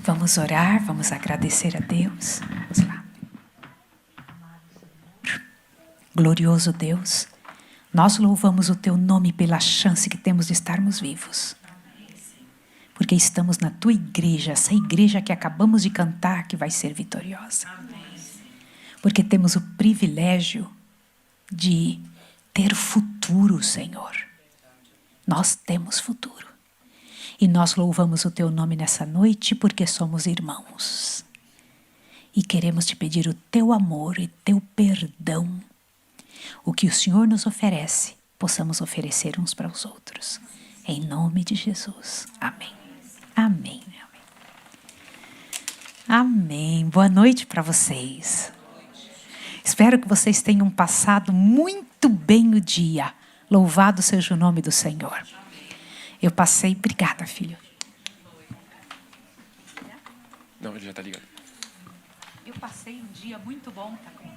Vamos orar, vamos agradecer a Deus. Vamos lá. Glorioso Deus, nós louvamos o Teu nome pela chance que temos de estarmos vivos. Porque estamos na Tua igreja, essa igreja que acabamos de cantar, que vai ser vitoriosa. Porque temos o privilégio de ter futuro, Senhor. Nós temos futuro. E nós louvamos o Teu nome nessa noite porque somos irmãos. E queremos Te pedir o Teu amor e Teu perdão. O que o Senhor nos oferece, possamos oferecer uns para os outros. Em nome de Jesus. Amém. Amém. Amém. Boa noite para vocês. Espero que vocês tenham passado muito bem o dia. Louvado seja o nome do Senhor. Eu passei... Obrigada, filho. Não, ele já está ligado. Eu passei um dia muito bom também.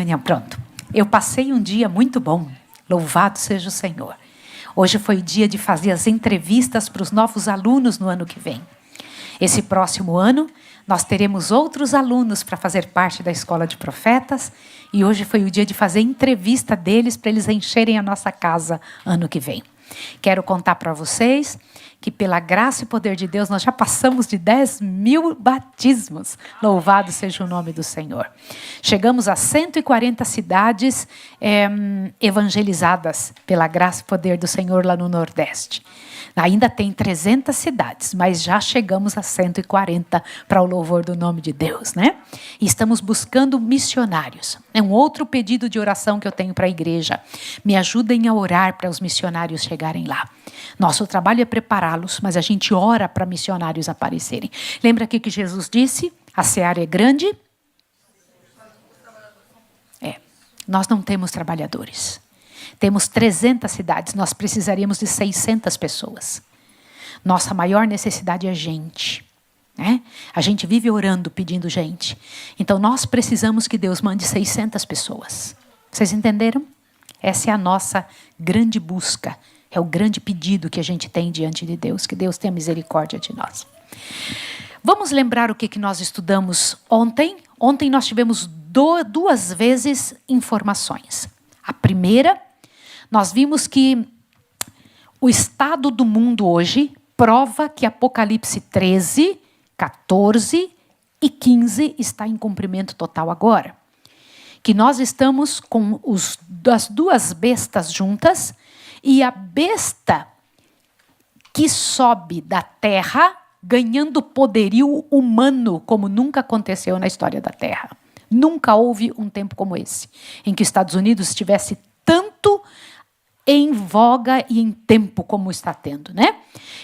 Não, pronto. Eu passei um dia muito bom. Louvado seja o Senhor. Hoje foi o dia de fazer as entrevistas para os novos alunos no ano que vem. Esse próximo ano, nós teremos outros alunos para fazer parte da Escola de Profetas. E hoje foi o dia de fazer entrevista deles para eles encherem a nossa casa ano que vem. Quero contar para vocês que pela graça e poder de Deus nós já passamos de 10.000 batismos. Louvado seja o nome do Senhor. Chegamos a 140 cidades evangelizadas pela graça e poder do Senhor lá no Nordeste. Ainda tem 300 cidades, mas já chegamos a 140 para o louvor do nome de Deus, né? E estamos buscando missionários. É um outro pedido de oração que eu tenho para a igreja. Me ajudem a orar para os missionários chegarem lá. Nosso trabalho é prepará-los, mas a gente ora para missionários aparecerem. Lembra aqui que Jesus disse? A seara é grande? Nós não temos trabalhadores. Temos 300 cidades, nós precisaríamos de 600 pessoas. Nossa maior necessidade é gente. Né? A gente vive orando, pedindo gente. Então nós precisamos que Deus mande 600 pessoas. Vocês entenderam? Essa é a nossa grande busca. É o grande pedido que a gente tem diante de Deus. Que Deus tenha misericórdia de nós. Vamos lembrar o que nós estudamos ontem? Ontem nós tivemos duas vezes informações. A primeira... Nós vimos que o estado do mundo hoje prova que Apocalipse 13, 14 e 15 está em cumprimento total agora. Que nós estamos com as duas bestas juntas e a besta que sobe da terra ganhando poderio humano como nunca aconteceu na história da Terra. Nunca houve um tempo como esse, em que os Estados Unidos estivesse tanto em voga e em tempo como está tendo, né?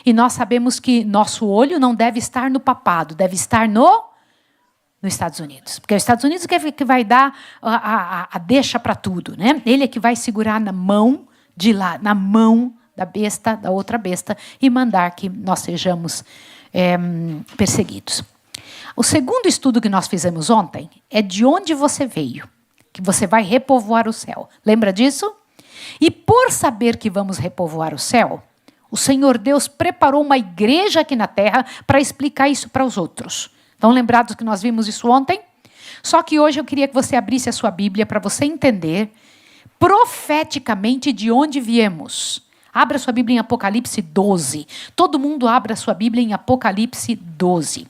E nós sabemos que nosso olho não deve estar no papado, deve estar nos Estados Unidos. Porque os Estados Unidos que vai dar a deixa para tudo, né? Ele é que vai segurar na mão de lá, na mão da besta, da outra besta, e mandar que nós sejamos perseguidos. O segundo estudo que nós fizemos ontem é de onde você veio, que você vai repovoar o céu. Lembra disso? E por saber que vamos repovoar o céu, o Senhor Deus preparou uma igreja aqui na terra para explicar isso para os outros. Estão lembrados que nós vimos isso ontem? Só que hoje eu queria que você abrisse a sua Bíblia para você entender profeticamente de onde viemos. Abra sua Bíblia em Apocalipse 12. Todo mundo abra sua Bíblia em Apocalipse 12.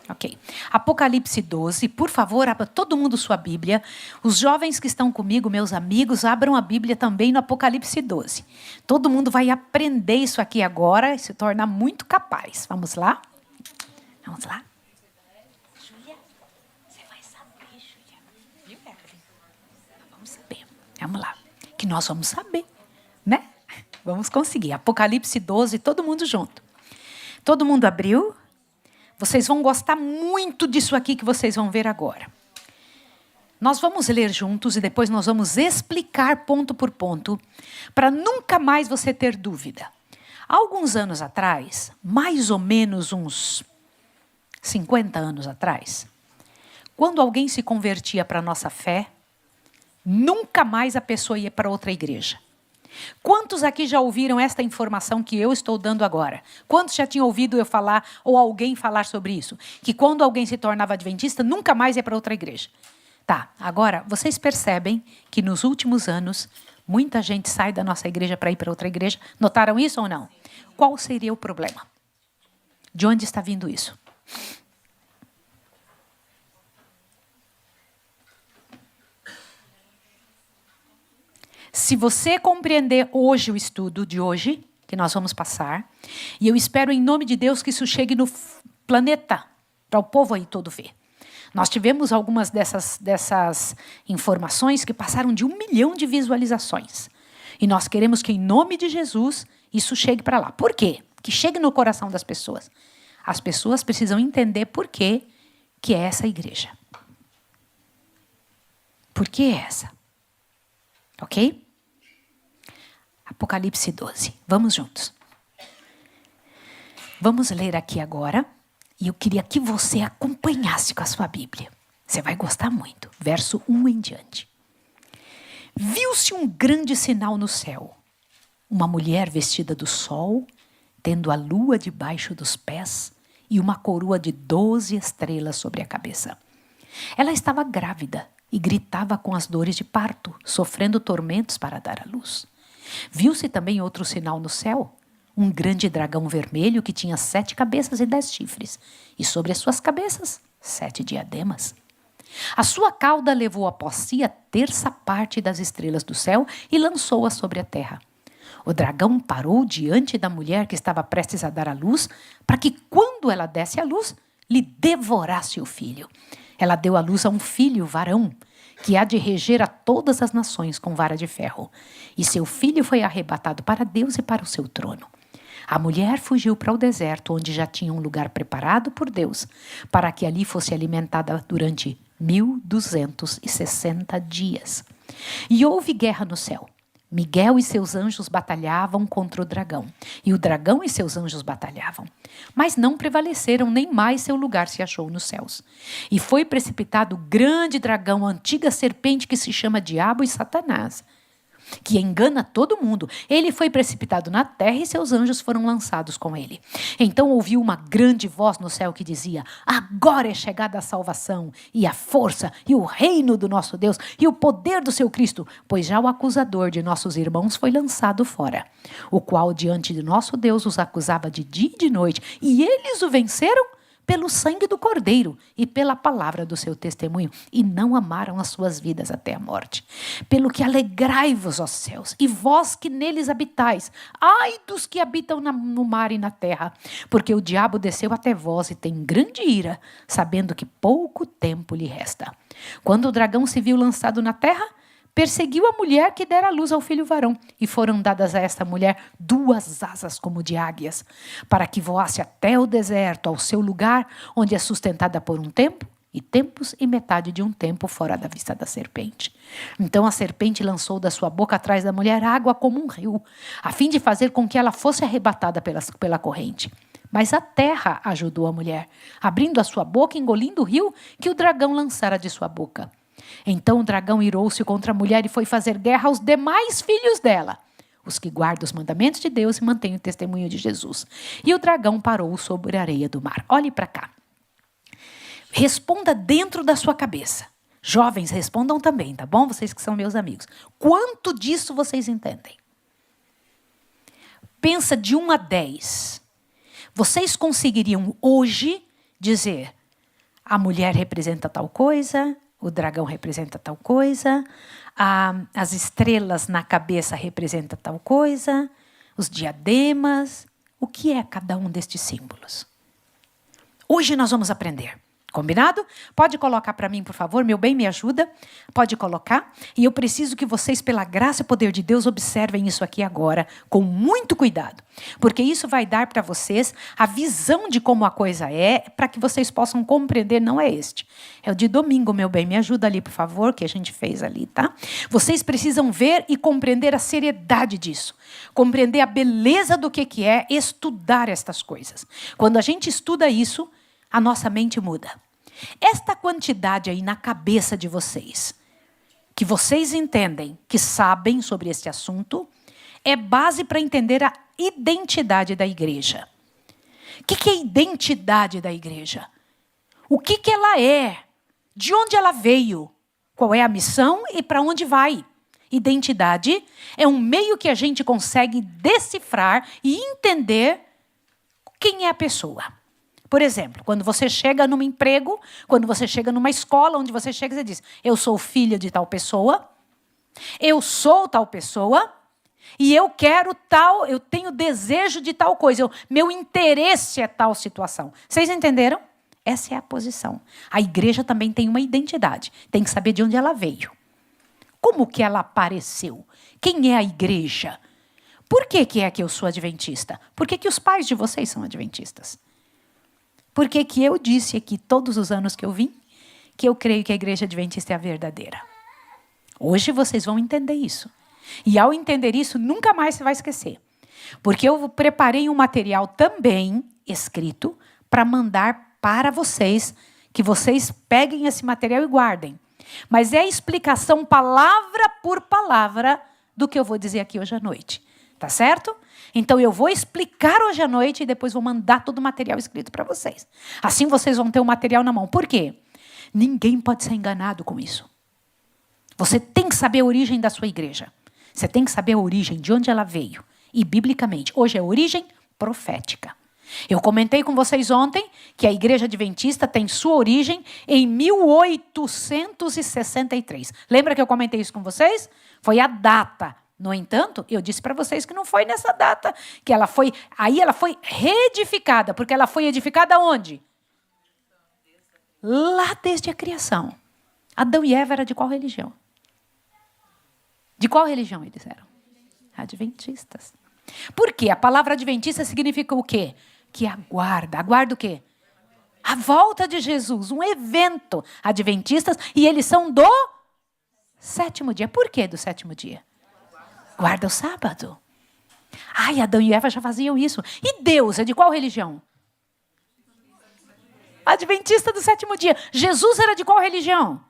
Ok. Apocalipse 12, por favor, abra todo mundo sua Bíblia. Os jovens que estão comigo, meus amigos, abram a Bíblia também no Apocalipse 12. Todo mundo vai aprender isso aqui agora e se tornar muito capaz. Vamos lá? Vamos lá? Júlia, você vai saber, Júlia. Viu, Evelyn? Vamos saber. Vamos lá. Que nós vamos saber, né? Vamos conseguir. Apocalipse 12, todo mundo junto. Todo mundo abriu? Vocês vão gostar muito disso aqui que vocês vão ver agora. Nós vamos ler juntos e depois nós vamos explicar ponto por ponto, para nunca mais você ter dúvida. Há alguns anos atrás, mais ou menos uns 50 anos atrás, quando alguém se convertia para a nossa fé, nunca mais a pessoa ia para outra igreja. Quantos aqui já ouviram esta informação que eu estou dando agora? Quantos já tinham ouvido eu falar ou alguém falar sobre isso? Que quando alguém se tornava adventista, nunca mais ia para outra igreja. Tá, agora, vocês percebem que nos últimos anos, muita gente sai da nossa igreja para ir para outra igreja. Notaram isso ou não? Qual seria o problema? De onde está vindo isso? Se você compreender hoje o estudo de hoje, que nós vamos passar, e eu espero em nome de Deus que isso chegue no planeta, para o povo aí todo ver. Nós tivemos algumas dessas informações que passaram de 1 milhão de visualizações. E nós queremos que, em nome de Jesus, isso chegue para lá. Por quê? Que chegue no coração das pessoas. As pessoas precisam entender por que é essa igreja. Por que é essa? Ok? Apocalipse 12. Vamos juntos. Vamos ler aqui agora. E eu queria que você acompanhasse com a sua Bíblia. Você vai gostar muito. Verso 1 em diante. Viu-se um grande sinal no céu. Uma mulher vestida do sol, tendo a lua debaixo dos pés e uma coroa de 12 estrelas sobre a cabeça. Ela estava grávida e gritava com as dores de parto, sofrendo tormentos para dar à luz. Viu-se também outro sinal no céu, um grande dragão vermelho que tinha 7 cabeças e 10 chifres, e sobre as suas cabeças 7 diademas. A sua cauda levou após si a 1/3 das estrelas do céu e lançou-as sobre a terra. O dragão parou diante da mulher que estava prestes a dar à luz, para que, quando ela desse à luz, lhe devorasse o filho. Ela deu à luz a um filho varão, que há de reger a todas as nações com vara de ferro. E seu filho foi arrebatado para Deus e para o seu trono. A mulher fugiu para o deserto, onde já tinha um lugar preparado por Deus, para que ali fosse alimentada durante 1260 dias. E houve guerra no céu. Miguel e seus anjos batalhavam contra o dragão, e o dragão e seus anjos batalhavam. Mas não prevaleceram, nem mais seu lugar se achou nos céus. E foi precipitado o grande dragão, a antiga serpente que se chama Diabo e Satanás, que engana todo mundo. Ele foi precipitado na terra e seus anjos foram lançados com ele. Então ouviu uma grande voz no céu que dizia: agora é chegada a salvação, e a força, e o reino do nosso Deus, e o poder do seu Cristo, pois já o acusador de nossos irmãos foi lançado fora, o qual diante de nosso Deus os acusava de dia e de noite, e eles o venceram pelo sangue do Cordeiro e pela palavra do seu testemunho, e não amaram as suas vidas até a morte. Pelo que alegrai-vos, ó céus, e vós que neles habitais, ai dos que habitam no mar e na terra, porque o diabo desceu até vós e tem grande ira, sabendo que pouco tempo lhe resta. Quando o dragão se viu lançado na terra, perseguiu a mulher que dera à luz ao filho varão, e foram dadas a esta mulher 2 asas como de águias, para que voasse até o deserto, ao seu lugar, onde é sustentada por um tempo, e tempos e metade de um tempo fora da vista da serpente. Então a serpente lançou da sua boca atrás da mulher água como um rio, a fim de fazer com que ela fosse arrebatada pela corrente. Mas a terra ajudou a mulher, abrindo a sua boca e engolindo o rio que o dragão lançara de sua boca. Então o dragão irou-se contra a mulher e foi fazer guerra aos demais filhos dela, os que guardam os mandamentos de Deus e mantêm o testemunho de Jesus. E o dragão parou sobre a areia do mar. Olhe para cá. Responda dentro da sua cabeça. Jovens, respondam também, tá bom? Vocês que são meus amigos. Quanto disso vocês entendem? Pensa de 1 a 10. Vocês conseguiriam hoje dizer: a mulher representa tal coisa, o dragão representa tal coisa, as estrelas na cabeça representam tal coisa, os diademas. O que é cada um destes símbolos? Hoje nós vamos aprender. Combinado? Pode colocar para mim, por favor, meu bem, me ajuda. Pode colocar. E eu preciso que vocês, pela graça e poder de Deus, observem isso aqui agora, com muito cuidado. Porque isso vai dar para vocês a visão de como a coisa é, para que vocês possam compreender, não é este. É o de domingo, meu bem, me ajuda ali, por favor, que a gente fez ali, tá? Vocês precisam ver e compreender a seriedade disso. Compreender a beleza do que é estudar estas coisas. Quando a gente estuda isso, a nossa mente muda. Esta quantidade aí na cabeça de vocês, que vocês entendem, que sabem sobre este assunto, é base para entender a identidade da igreja. O que é a identidade da igreja? O que ela é? De onde ela veio? Qual é a missão e para onde vai? Identidade é um meio que a gente consegue decifrar e entender quem é a pessoa. Por exemplo, quando você chega num emprego, quando você chega numa escola, onde você chega e você diz, eu sou filha de tal pessoa, eu sou tal pessoa, e eu quero tal, eu tenho desejo de tal coisa, meu interesse é tal situação. Vocês entenderam? Essa é a posição. A igreja também tem uma identidade, tem que saber de onde ela veio. Como que ela apareceu? Quem é a igreja? Por que é que eu sou adventista? Por que os pais de vocês são adventistas? Por que eu disse aqui, todos os anos que eu vim, que eu creio que a igreja adventista é a verdadeira? Hoje vocês vão entender isso. E ao entender isso, nunca mais você vai esquecer. Porque eu preparei um material também escrito para mandar para vocês, que vocês peguem esse material e guardem. Mas é a explicação palavra por palavra do que eu vou dizer aqui hoje à noite. Tá certo? Então eu vou explicar hoje à noite e depois vou mandar todo o material escrito para vocês. Assim vocês vão ter o material na mão. Por quê? Ninguém pode ser enganado com isso. Você tem que saber a origem da sua igreja. Você tem que saber a origem, de onde ela veio. E biblicamente, hoje é origem profética. Eu comentei com vocês ontem que a igreja adventista tem sua origem em 1863. Lembra que eu comentei isso com vocês? Foi a data. No entanto, eu disse para vocês que não foi nessa data, que ela foi reedificada, porque ela foi edificada onde? Lá desde a criação. Adão e Eva eram de qual religião? De qual religião eles eram? Adventistas. Por quê? A palavra adventista significa o quê? Que aguarda. Aguarda o quê? A volta de Jesus, um evento. Adventistas, e eles são do sétimo dia. Por que do sétimo dia? Guarda o sábado. Ai, Adão e Eva já faziam isso. E Deus é de qual religião? Adventista do sétimo dia. Jesus era de qual religião?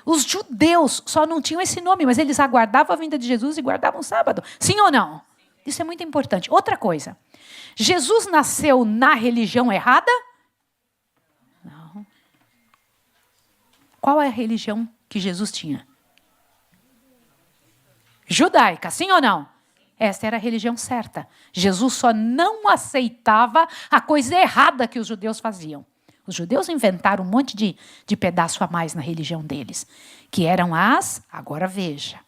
Os judeus só não tinham esse nome, mas eles aguardavam a vinda de Jesus e guardavam o sábado. Sim ou não? Isso é muito importante. Outra coisa. Jesus nasceu na religião errada? Não. Qual é a religião que Jesus tinha? Judaica, sim ou não? Essa era a religião certa. Jesus só não aceitava a coisa errada que os judeus faziam. Os judeus inventaram um monte de pedaço a mais na religião deles, que eram agora veja,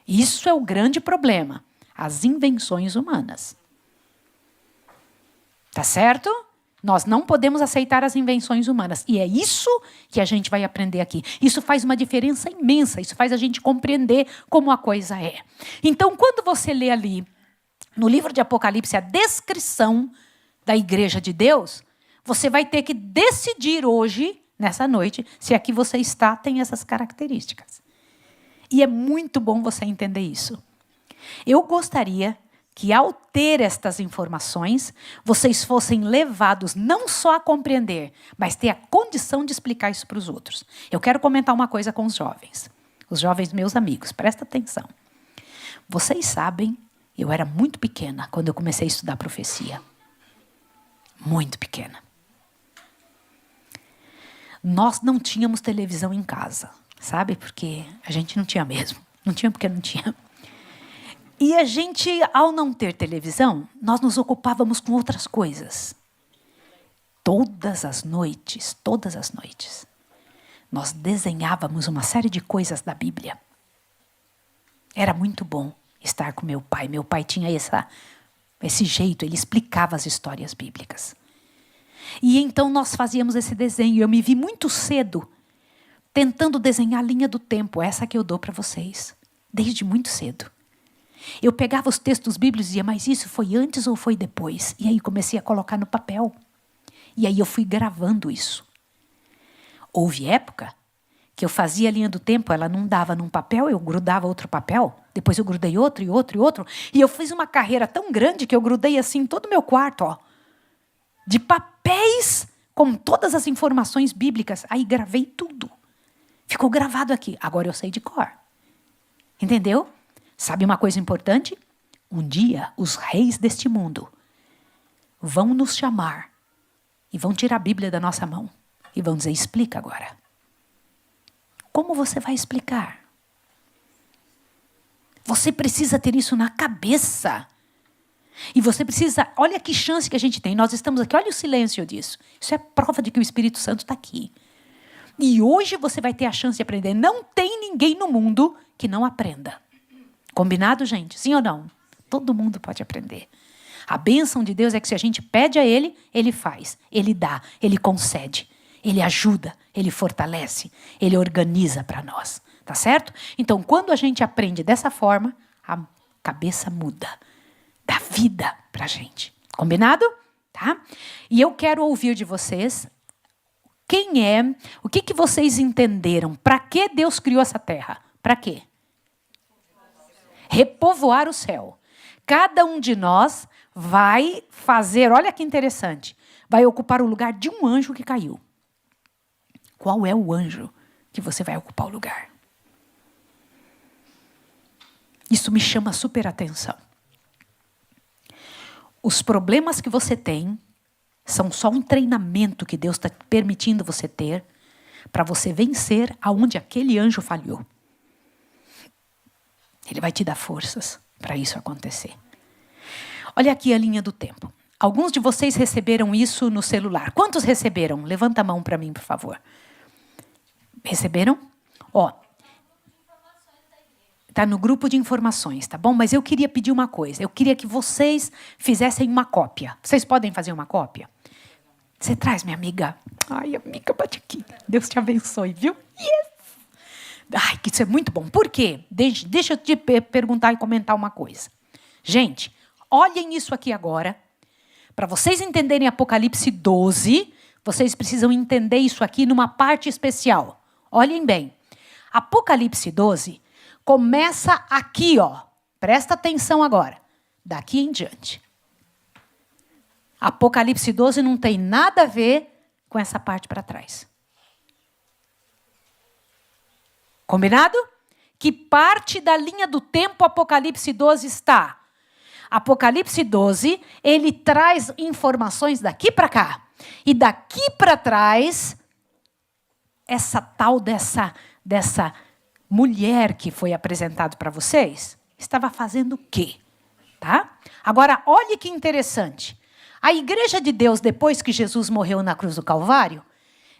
isso é o grande problema, as invenções humanas. Tá certo? Nós não podemos aceitar as invenções humanas. E é isso que a gente vai aprender aqui. Isso faz uma diferença imensa. Isso faz a gente compreender como a coisa é. Então, quando você lê ali, no livro de Apocalipse, a descrição da igreja de Deus, você vai ter que decidir hoje, nessa noite, se aqui você está, tem essas características. E é muito bom você entender isso. Eu gostaria que, ao ter estas informações, vocês fossem levados não só a compreender, mas ter a condição de explicar isso para os outros. Eu quero comentar uma coisa com os jovens meus amigos, presta atenção. Vocês sabem, eu era muito pequena quando eu comecei a estudar profecia. Muito pequena. Nós não tínhamos televisão em casa, sabe? Porque a gente não tinha mesmo. Não tinha porque não tinha. E a gente, ao não ter televisão, nós nos ocupávamos com outras coisas. Todas as noites, nós desenhávamos uma série de coisas da Bíblia. Era muito bom estar com meu pai. Meu pai tinha esse jeito, ele explicava as histórias bíblicas. E então nós fazíamos esse desenho. Eu me vi muito cedo tentando desenhar a linha do tempo, essa que eu dou para vocês, desde muito cedo. Eu pegava os textos bíblicos e dizia, mas isso foi antes ou foi depois? E aí comecei a colocar no papel. E aí eu fui gravando isso. Houve época que eu fazia a linha do tempo, ela não dava num papel, eu grudava outro papel, depois eu grudei outro e outro e outro. E eu fiz uma carreira tão grande que eu grudei assim em todo o meu quarto, ó, de papéis com todas as informações bíblicas. Aí gravei tudo. Ficou gravado aqui. Agora eu sei de cor. Entendeu? Sabe uma coisa importante? Um dia, os reis deste mundo vão nos chamar e vão tirar a Bíblia da nossa mão e vão dizer, explica agora. Como você vai explicar? Você precisa ter isso na cabeça. E você precisa, olha que chance que a gente tem. Nós estamos aqui, olha o silêncio disso. Isso é prova de que o Espírito Santo está aqui. E hoje você vai ter a chance de aprender. Não tem ninguém no mundo que não aprenda. Combinado, gente? Sim ou não? Todo mundo pode aprender. A bênção de Deus é que se a gente pede a Ele, Ele faz. Ele dá, Ele concede. Ele ajuda, Ele fortalece. Ele organiza para nós. Tá certo? Então, quando a gente aprende dessa forma, a cabeça muda. Dá vida pra gente. Combinado? Tá? E eu quero ouvir de vocês o que vocês entenderam? Para que Deus criou essa terra? Para quê? Repovoar o céu. Cada um de nós vai fazer, olha que interessante, vai ocupar o lugar de um anjo que caiu. Qual é o anjo que você vai ocupar o lugar? Isso me chama super atenção. Os problemas que você tem são só um treinamento que Deus está permitindo você ter para você vencer aonde aquele anjo falhou. Ele vai te dar forças para isso acontecer. Olha aqui a linha do tempo. Alguns de vocês receberam isso no celular. Quantos receberam? Levanta a mão para mim, por favor. Receberam? Ó, está no grupo de informações, tá bom? Mas eu queria pedir uma coisa. Eu queria que vocês fizessem uma cópia. Vocês podem fazer uma cópia? Você traz, minha amiga. Ai, amiga, bate aqui. Deus te abençoe, viu? Yes! Ai, que isso é muito bom. Por quê? Deixa eu te perguntar e comentar uma coisa. Gente, olhem isso aqui agora. Para vocês entenderem Apocalipse 12, vocês precisam entender isso aqui numa parte especial. Olhem bem. Apocalipse 12 começa aqui, ó. Presta atenção agora. Daqui em diante. Apocalipse 12 não tem nada a ver com essa parte para trás. Combinado? Que parte da linha do tempo Apocalipse 12 está? Apocalipse 12, ele traz informações daqui para cá. E daqui para trás, essa tal dessa mulher que foi apresentado para vocês, estava fazendo o quê? Tá? Agora, olhe que interessante. A igreja de Deus, depois que Jesus morreu na cruz do Calvário,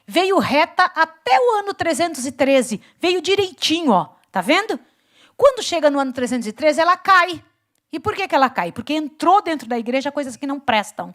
veio reta até o ano 313. Veio direitinho, ó. Tá vendo? Quando chega no ano 313, ela cai. E por que ela cai? Porque entrou dentro da igreja coisas que não prestam.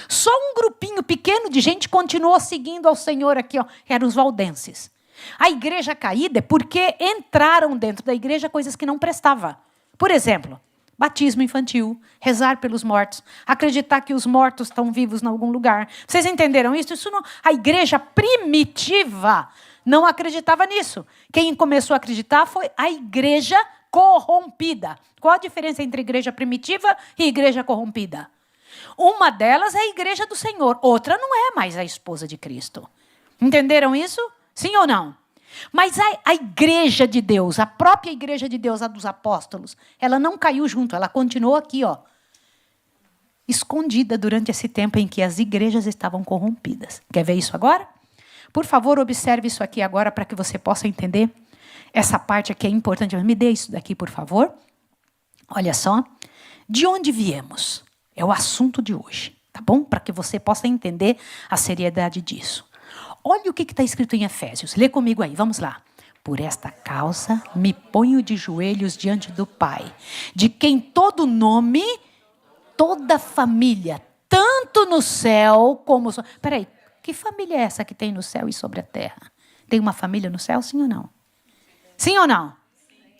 Só um grupinho pequeno de gente continuou seguindo ao Senhor aqui, ó. Eram os valdenses. A igreja caída é porque entraram dentro da igreja coisas que não prestavam. Por exemplo, batismo infantil, rezar pelos mortos, acreditar que os mortos estão vivos em algum lugar. Vocês entenderam isso? Isso não, a igreja primitiva não acreditava nisso. Quem começou a acreditar foi a igreja corrompida. Qual a diferença entre igreja primitiva e igreja corrompida? Uma delas é a igreja do Senhor, outra não é mais a esposa de Cristo. Entenderam isso? Sim ou não? Mas a igreja de Deus, a própria igreja de Deus, a dos apóstolos, ela não caiu junto, ela continuou aqui, ó, escondida durante esse tempo em que as igrejas estavam corrompidas. Quer ver isso agora? Por favor, observe isso aqui agora para que você possa entender essa parte aqui é importante. Me dê isso daqui, por favor. Olha só. De onde viemos? É o assunto de hoje, tá bom? Para que você possa entender a seriedade disso. Olha o que está escrito em Efésios. Lê comigo aí, vamos lá. Por esta causa me ponho de joelhos diante do Pai, de quem todo nome, toda família, tanto no céu como... Peraí, que família é essa que tem no céu e sobre a terra? Tem uma família no céu, sim ou não? Sim ou não?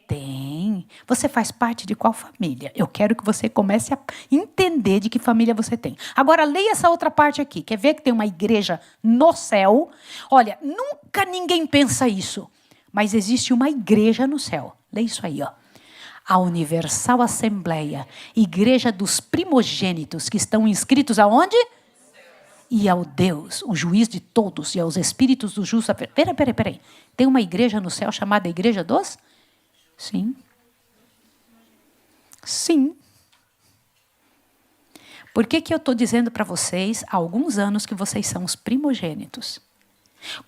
Tem. Você faz parte de qual família? Eu quero que você comece a entender de que família você tem. Agora, leia essa outra parte aqui. Quer ver que tem uma igreja no céu? Olha, nunca ninguém pensa isso. Mas existe uma igreja no céu. Leia isso aí, ó. A Universal Assembleia, igreja dos primogênitos que estão inscritos aonde? E ao Deus, o juiz de todos, e aos espíritos dos justos. Peraí. Tem uma igreja no céu chamada Igreja dos... Sim. Por que eu estou dizendo para vocês há alguns anos que vocês são os primogênitos?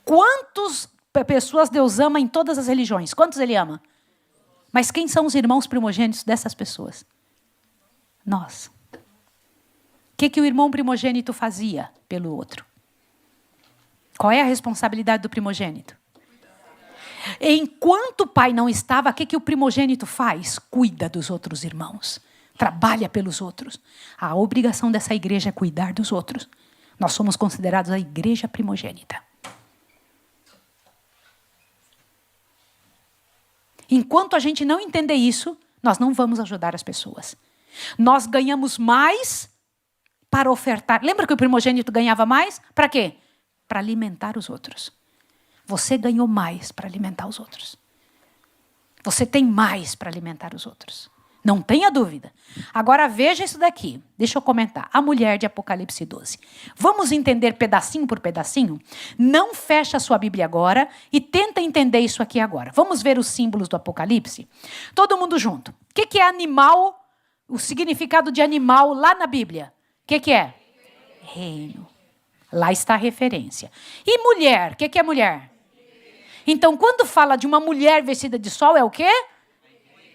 Quantas pessoas Deus ama em todas as religiões? Quantos Ele ama? Mas quem são os irmãos primogênitos dessas pessoas? Nós. O que o irmão primogênito fazia pelo outro? Qual é a responsabilidade do primogênito? Enquanto o pai não estava, o que o primogênito faz? Cuida dos outros irmãos. Trabalha pelos outros. A obrigação dessa igreja é cuidar dos outros. Nós somos considerados a igreja primogênita. Enquanto a gente não entender isso, nós não vamos ajudar as pessoas. Nós ganhamos mais para ofertar. Lembra que o primogênito ganhava mais? Para quê? Para alimentar os outros. Você ganhou mais para alimentar os outros. Você tem mais para alimentar os outros. Não tenha dúvida. Agora veja isso daqui. Deixa eu comentar. A mulher de Apocalipse 12. Vamos entender pedacinho por pedacinho? Não fecha a sua Bíblia agora e tenta entender isso aqui agora. Vamos ver os símbolos do Apocalipse? Todo mundo junto. O que é animal? O significado de animal lá na Bíblia. O que é? Reino. Lá está a referência. E mulher? O que é mulher? Então, quando fala de uma mulher vestida de sol, é o quê?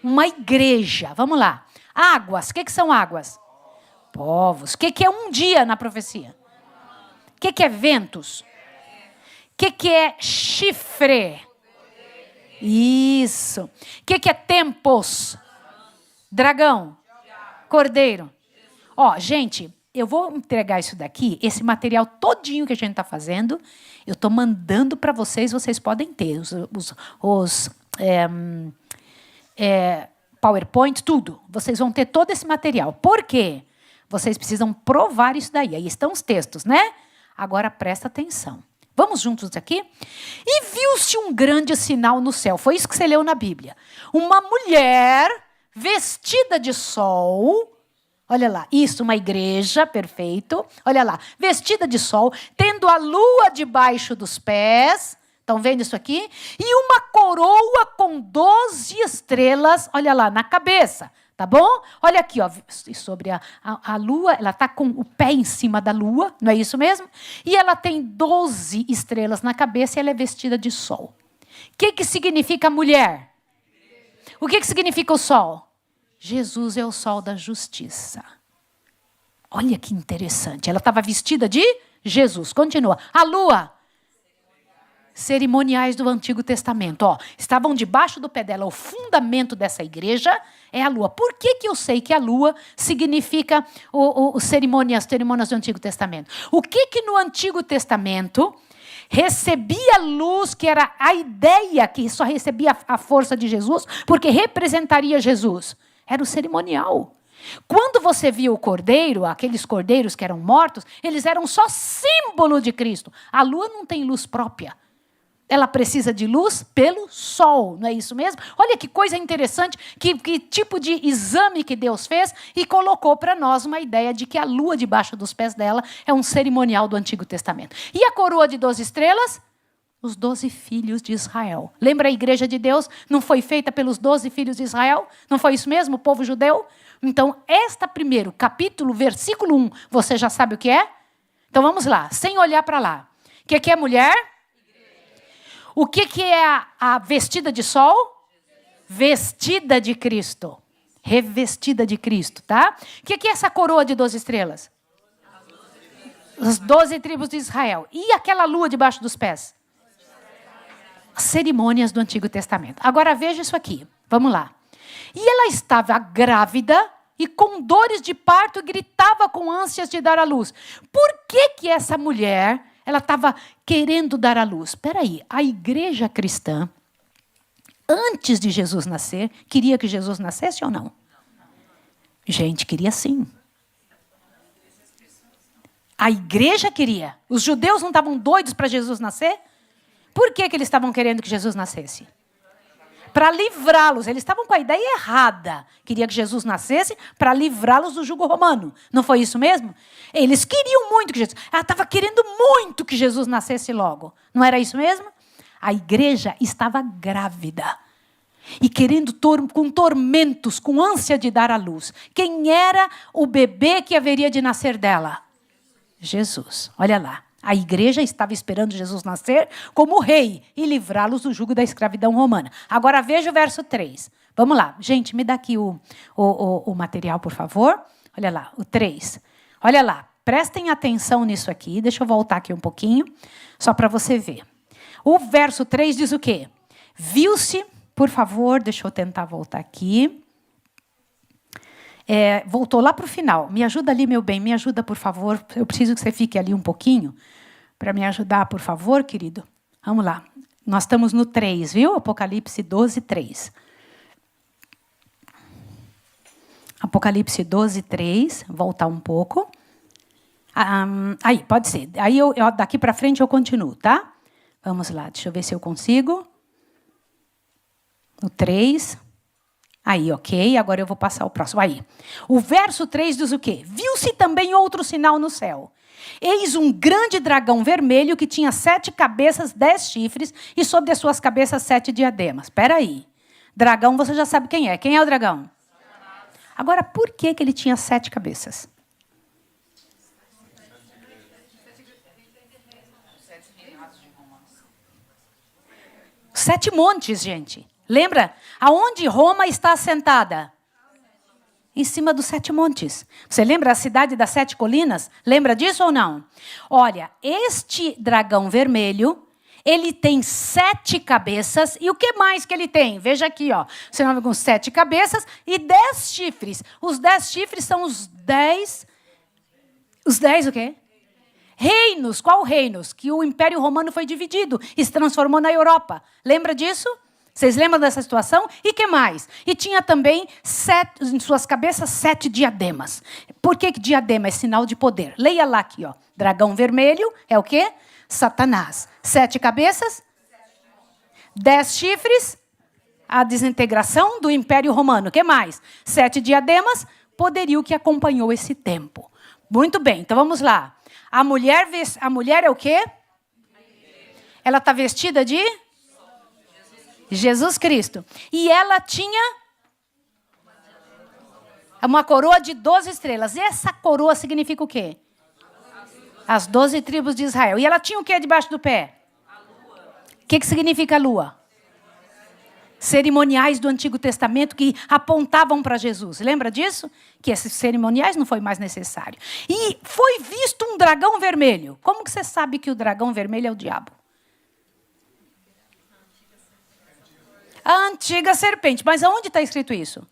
Uma igreja. Vamos lá. Águas. O que são águas? Povos. O que é um dia na profecia? O que é ventos? O que é chifre? Isso. O que é tempos? Dragão. Cordeiro. Ó, gente, eu vou entregar isso daqui, esse material todinho que a gente está fazendo, eu estou mandando para vocês, vocês podem ter os PowerPoint, tudo. Vocês vão ter todo esse material. Por quê? Vocês precisam provar isso daí. Aí estão os textos, né? Agora presta atenção. Vamos juntos aqui? E viu-se um grande sinal no céu. Foi isso que você leu na Bíblia. Uma mulher vestida de sol. Olha lá, isso, uma igreja, perfeito. Olha lá, vestida de sol, tendo a lua debaixo dos pés. Estão vendo isso aqui? E uma coroa com 12 estrelas, olha lá, na cabeça. Tá bom? Olha aqui, ó, sobre a lua, ela está com o pé em cima da lua, não é isso mesmo? E ela tem 12 estrelas na cabeça e ela é vestida de sol. O que significa mulher? O que significa o sol? Jesus é o sol da justiça. Olha que interessante. Ela estava vestida de Jesus. Continua. A lua. Cerimoniais do Antigo Testamento. Ó, estavam debaixo do pé dela. O fundamento dessa igreja é a lua. Por que eu sei que a lua significa as cerimônias do Antigo Testamento? O que no Antigo Testamento recebia luz, que era a ideia que só recebia a força de Jesus, porque representaria Jesus? Era o cerimonial. Quando você via o cordeiro, aqueles cordeiros que eram mortos, eles eram só símbolo de Cristo. A lua não tem luz própria. Ela precisa de luz pelo sol, não é isso mesmo? Olha que coisa interessante, que tipo de exame que Deus fez e colocou para nós uma ideia de que a lua debaixo dos pés dela é um cerimonial do Antigo Testamento. E a coroa de 12 estrelas? Os 12 filhos de Israel. Lembra a igreja de Deus? Não foi feita pelos 12 filhos de Israel? Não foi isso mesmo, o povo judeu? Então, primeiro capítulo, versículo 1, você já sabe o que é? Então, vamos lá, sem olhar para lá. O que é mulher? O que é a vestida de sol? Vestida de Cristo. Revestida de Cristo, tá? O que é essa coroa de 12 estrelas? As 12 tribos de Israel. E aquela lua debaixo dos pés? Cerimônias do Antigo Testamento. Agora veja isso aqui. Vamos lá. E ela estava grávida e com dores de parto gritava com ânsias de dar à luz. Por que essa mulher, ela estava querendo dar à luz? Espera aí, a igreja cristã, antes de Jesus nascer, queria que Jesus nascesse ou não? Gente, queria sim. A igreja queria. Os judeus não estavam doidos para Jesus nascer? Por que eles estavam querendo que Jesus nascesse? Para livrá-los. Eles estavam com a ideia errada. Queria que Jesus nascesse para livrá-los do jugo romano. Não foi isso mesmo? Eles queriam muito que Jesus... Ela estava querendo muito que Jesus nascesse logo. Não era isso mesmo? A igreja estava grávida. E querendo, com tormentos, com ânsia de dar à luz. Quem era o bebê que haveria de nascer dela? Jesus. Olha lá. A igreja estava esperando Jesus nascer como rei e livrá-los do jugo da escravidão romana. Agora veja o verso 3. Vamos lá. Gente, me dá aqui o material, por favor. Olha lá, o 3. Olha lá. Prestem atenção nisso aqui. Deixa eu voltar aqui um pouquinho, só para você ver. O verso 3 diz o quê? Viu-se... Por favor, deixa eu tentar voltar aqui. Voltou lá para o final. Me ajuda ali, meu bem. Me ajuda, por favor. Eu preciso que você fique ali um pouquinho para me ajudar, por favor, querido. Vamos lá. Nós estamos no 3, viu? Apocalipse 12, 3. Apocalipse 12, 3. Voltar um pouco. Aí, pode ser. Aí, daqui para frente eu continuo, tá? Vamos lá. Deixa eu ver se eu consigo. O 3. Aí, ok. Agora eu vou passar o próximo. Aí. O verso 3 diz o quê? Viu-se também outro sinal no céu. Eis um grande dragão vermelho que tinha 7 cabeças, 10 chifres e sobre as suas cabeças 7 diademas. Espera aí. Dragão, você já sabe quem é. Quem é o dragão? Agora, por que ele tinha 7 cabeças? Sete montes, gente. Lembra? Aonde Roma está assentada? Em cima dos 7 montes. Você lembra a cidade das 7 colinas? Lembra disso ou não? Olha, este dragão vermelho, ele tem 7 cabeças. E o que mais que ele tem? Veja aqui, ó. Você não vê com 7 cabeças e 10 chifres. Os 10 chifres são os 10... Os 10 o quê? Reinos. Qual reinos? Que o Império Romano foi dividido e se transformou na Europa. Lembra disso? Vocês lembram dessa situação? E que mais? E tinha também em suas cabeças 7 diademas. Por que diadema é sinal de poder? Leia lá aqui, ó. Dragão vermelho é o quê? Satanás. 7 cabeças, 10 chifres, a desintegração do Império Romano. O que mais? 7 diademas, poderio que acompanhou esse tempo. Muito bem, então vamos lá. A mulher é o quê? Ela está vestida de Jesus Cristo. E ela tinha uma coroa de 12 estrelas. E essa coroa significa o quê? As 12 tribos de Israel. E ela tinha o quê debaixo do pé? O que significa a lua? Cerimoniais do Antigo Testamento que apontavam para Jesus. Lembra disso? Que esses cerimoniais não foi mais necessário. E foi visto um dragão vermelho. Como que você sabe que o dragão vermelho é o diabo? A antiga serpente. Mas aonde está escrito isso?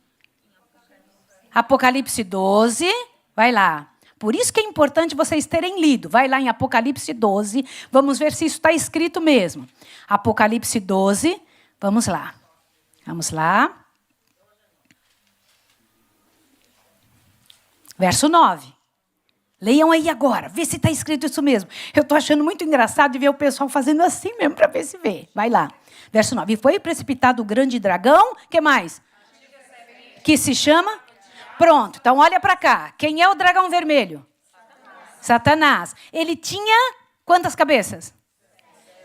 Apocalipse 12. Vai lá. Por isso que é importante vocês terem lido. Vai lá em Apocalipse 12. Vamos ver se isso está escrito mesmo. Apocalipse 12. Vamos lá. Vamos lá. Verso 9. Leiam aí agora. Vê se está escrito isso mesmo. Eu estou achando muito engraçado de ver o pessoal fazendo assim mesmo para ver se vê. Vai lá. Verso 9. E foi precipitado o grande dragão. O que mais? Que se chama? Pronto. Então olha para cá. Quem é o dragão vermelho? Satanás. Ele tinha quantas cabeças?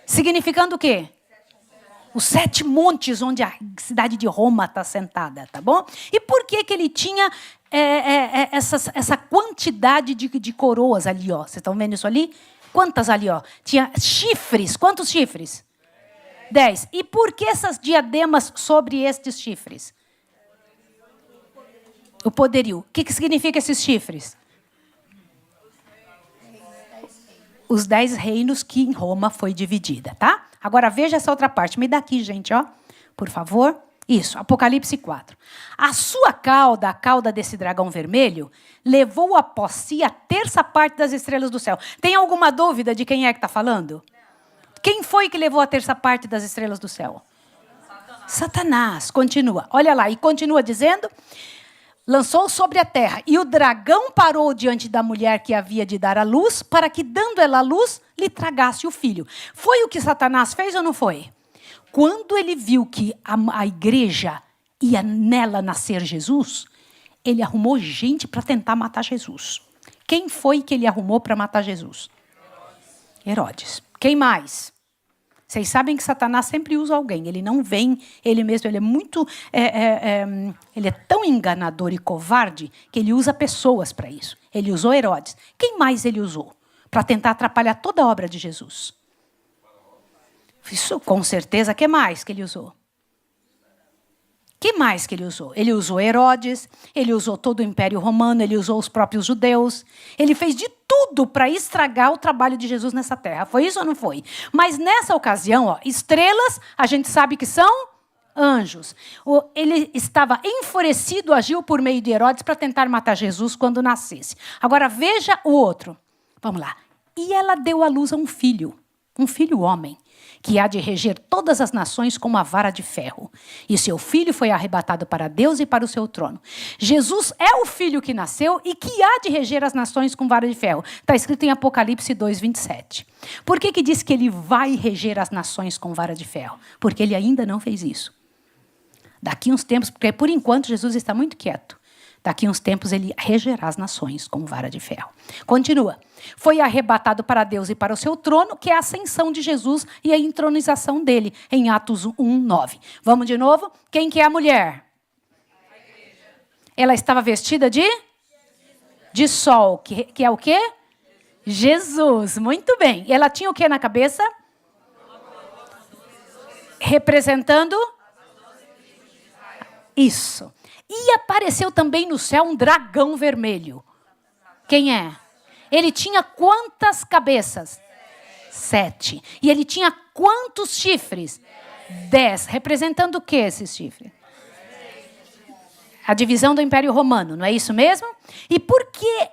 Significando o quê? Os 7 montes onde a cidade de Roma está sentada, tá bom? E por que ele tinha essa quantidade de coroas ali, ó? Vocês estão vendo isso ali? Quantas ali, ó? Tinha chifres. Quantos chifres? 10. E por que essas diademas sobre estes chifres? O poderio. O que significa esses chifres? Os 10 reinos que em Roma foi dividida, tá? Agora veja essa outra parte. Me dá aqui, gente, ó. Por favor. Isso, Apocalipse 4. A sua cauda, a cauda desse dragão vermelho, levou após si a terça parte das estrelas do céu. Tem alguma dúvida de quem é que está falando? Quem foi que levou a terça parte das estrelas do céu? Satanás. Continua. Olha lá, e continua dizendo... Lançou sobre a terra, e o dragão parou diante da mulher que havia de dar à luz, para que, dando ela à luz, lhe tragasse o filho. Foi o que Satanás fez ou não foi? Quando ele viu que a igreja ia nela nascer Jesus, ele arrumou gente para tentar matar Jesus. Quem foi que ele arrumou para matar Jesus? Herodes. Quem mais? Vocês sabem que Satanás sempre usa alguém. Ele não vem, ele mesmo, ele é muito... ele é tão enganador e covarde que ele usa pessoas para isso. Ele usou Herodes. Quem mais ele usou? Para tentar atrapalhar toda a obra de Jesus. Isso, com certeza. O que mais que ele usou? Que mais que ele usou? Ele usou Herodes, ele usou todo o Império Romano, ele usou os próprios judeus. Ele fez de tudo para estragar o trabalho de Jesus nessa terra. Foi isso ou não foi? Mas nessa ocasião, ó, estrelas, a gente sabe que são anjos. Ele estava enfurecido, agiu por meio de Herodes para tentar matar Jesus quando nascesse. Agora veja o outro. Vamos lá. E ela deu à luz a um filho homem, que há de reger todas as nações com uma vara de ferro. E seu filho foi arrebatado para Deus e para o seu trono. Jesus é o filho que nasceu e que há de reger as nações com vara de ferro. Está escrito em Apocalipse 2:27. Por que diz que ele vai reger as nações com vara de ferro? Porque ele ainda não fez isso. Daqui uns tempos, porque por enquanto Jesus está muito quieto. Daqui uns tempos ele regerá as nações com vara de ferro. Continua. Foi arrebatado para Deus e para o seu trono, que é a ascensão de Jesus e a entronização dele, em Atos 1:9. Vamos de novo? Quem que é a mulher? A igreja. Ela estava vestida de sol, que é o quê? Jesus. Muito bem. E ela tinha o que na cabeça? Representando? Isso. E apareceu também no céu um dragão vermelho. Quem é? Ele tinha quantas cabeças? 7. E ele tinha quantos chifres? 10. Representando o que esses chifres? A divisão do Império Romano, não é isso mesmo? E por que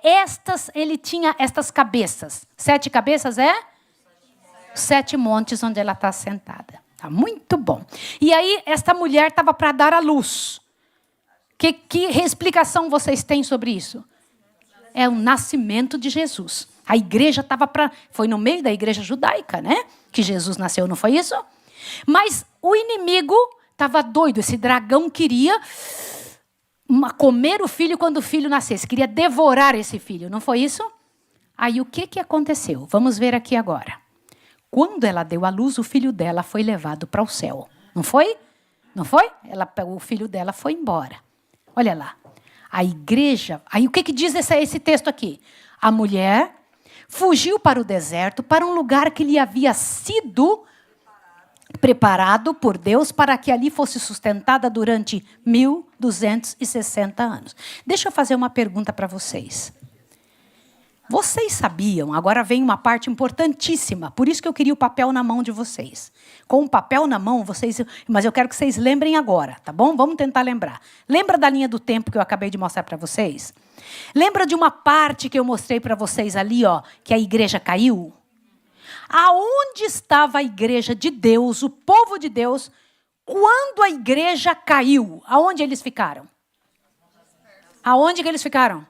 ele tinha estas cabeças? 7 cabeças é? 7 montes onde ela está sentada. Tá muito bom. E aí esta mulher estava para dar à luz. Que explicação vocês têm sobre isso? É o nascimento de Jesus. A igreja estava para... Foi no meio da igreja judaica, né? Que Jesus nasceu, não foi isso? Mas o inimigo estava doido. Esse dragão queria comer o filho quando o filho nascesse. Queria devorar esse filho, não foi isso? Aí o que aconteceu? Vamos ver aqui agora. Quando ela deu à luz, o filho dela foi levado para o céu. Não foi? Não foi? O filho dela foi embora. Olha lá. A igreja... Aí o que diz esse texto aqui? A mulher fugiu para o deserto, para um lugar que lhe havia sido preparado por Deus para que ali fosse sustentada durante 1260 anos. Deixa eu fazer uma pergunta para vocês. Vocês sabiam, agora vem uma parte importantíssima, por isso que eu queria o papel na mão de vocês. Com o papel na mão, mas eu quero que vocês lembrem agora, tá bom? Vamos tentar lembrar. Lembra da linha do tempo que eu acabei de mostrar para vocês? Lembra de uma parte que eu mostrei para vocês ali, ó, que a igreja caiu? Aonde estava a igreja de Deus, o povo de Deus, quando a igreja caiu? Aonde eles ficaram? Aonde que eles ficaram?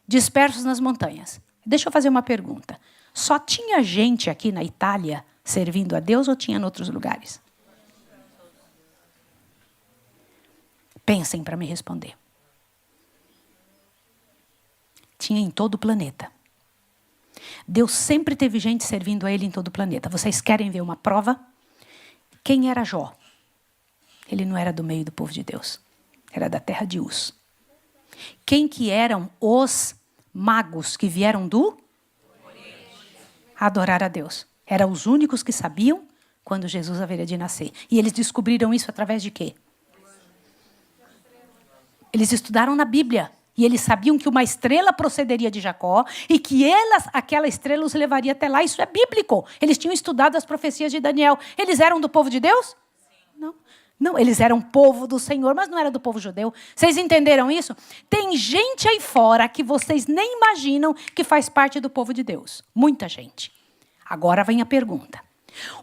Dispersos nas montanhas. Deixa eu fazer uma pergunta. Só tinha gente aqui na Itália servindo a Deus ou tinha em outros lugares? Pensem para me responder. Tinha em todo o planeta. Deus sempre teve gente servindo a Ele em todo o planeta. Vocês querem ver uma prova? Quem era Jó? Ele não era do meio do povo de Deus. Era da terra de Uz. Quem que eram os magos que vieram do adorar a Deus? Eram os únicos que sabiam quando Jesus haveria de nascer. E eles descobriram isso através de quê? Eles estudaram na Bíblia. E eles sabiam que uma estrela procederia de Jacó e que aquela estrela os levaria até lá. Isso é bíblico. Eles tinham estudado as profecias de Daniel. Eles eram do povo de Deus? Não. Não, eles eram povo do Senhor, mas não era do povo judeu. Vocês entenderam isso? Tem gente aí fora que vocês nem imaginam que faz parte do povo de Deus. Muita gente. Agora vem a pergunta.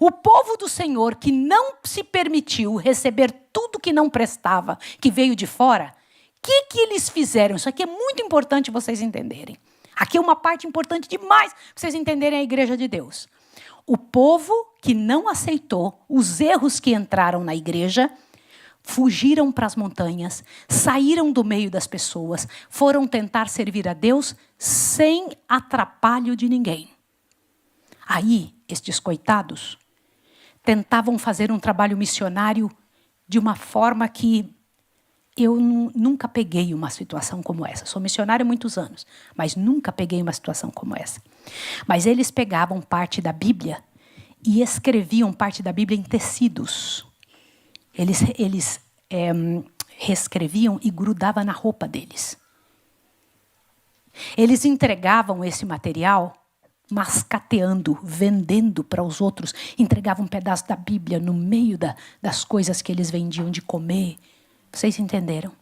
O povo do Senhor que não se permitiu receber tudo que não prestava, que veio de fora, o que eles fizeram? Isso aqui é muito importante vocês entenderem. Aqui é uma parte importante demais para vocês entenderem a igreja de Deus. O povo que não aceitou os erros que entraram na igreja, fugiram para as montanhas, saíram do meio das pessoas, foram tentar servir a Deus sem atrapalho de ninguém. Aí, estes coitados tentavam fazer um trabalho missionário de uma forma que eu nunca peguei uma situação como essa. Sou missionária há muitos anos, mas nunca peguei uma situação como essa. Mas eles pegavam parte da Bíblia e escreviam parte da Bíblia em tecidos. Eles reescreviam e grudavam na roupa deles. Eles entregavam esse material mascateando, vendendo para os outros. Entregavam um pedaço da Bíblia no meio das coisas que eles vendiam de comer. Vocês entenderam?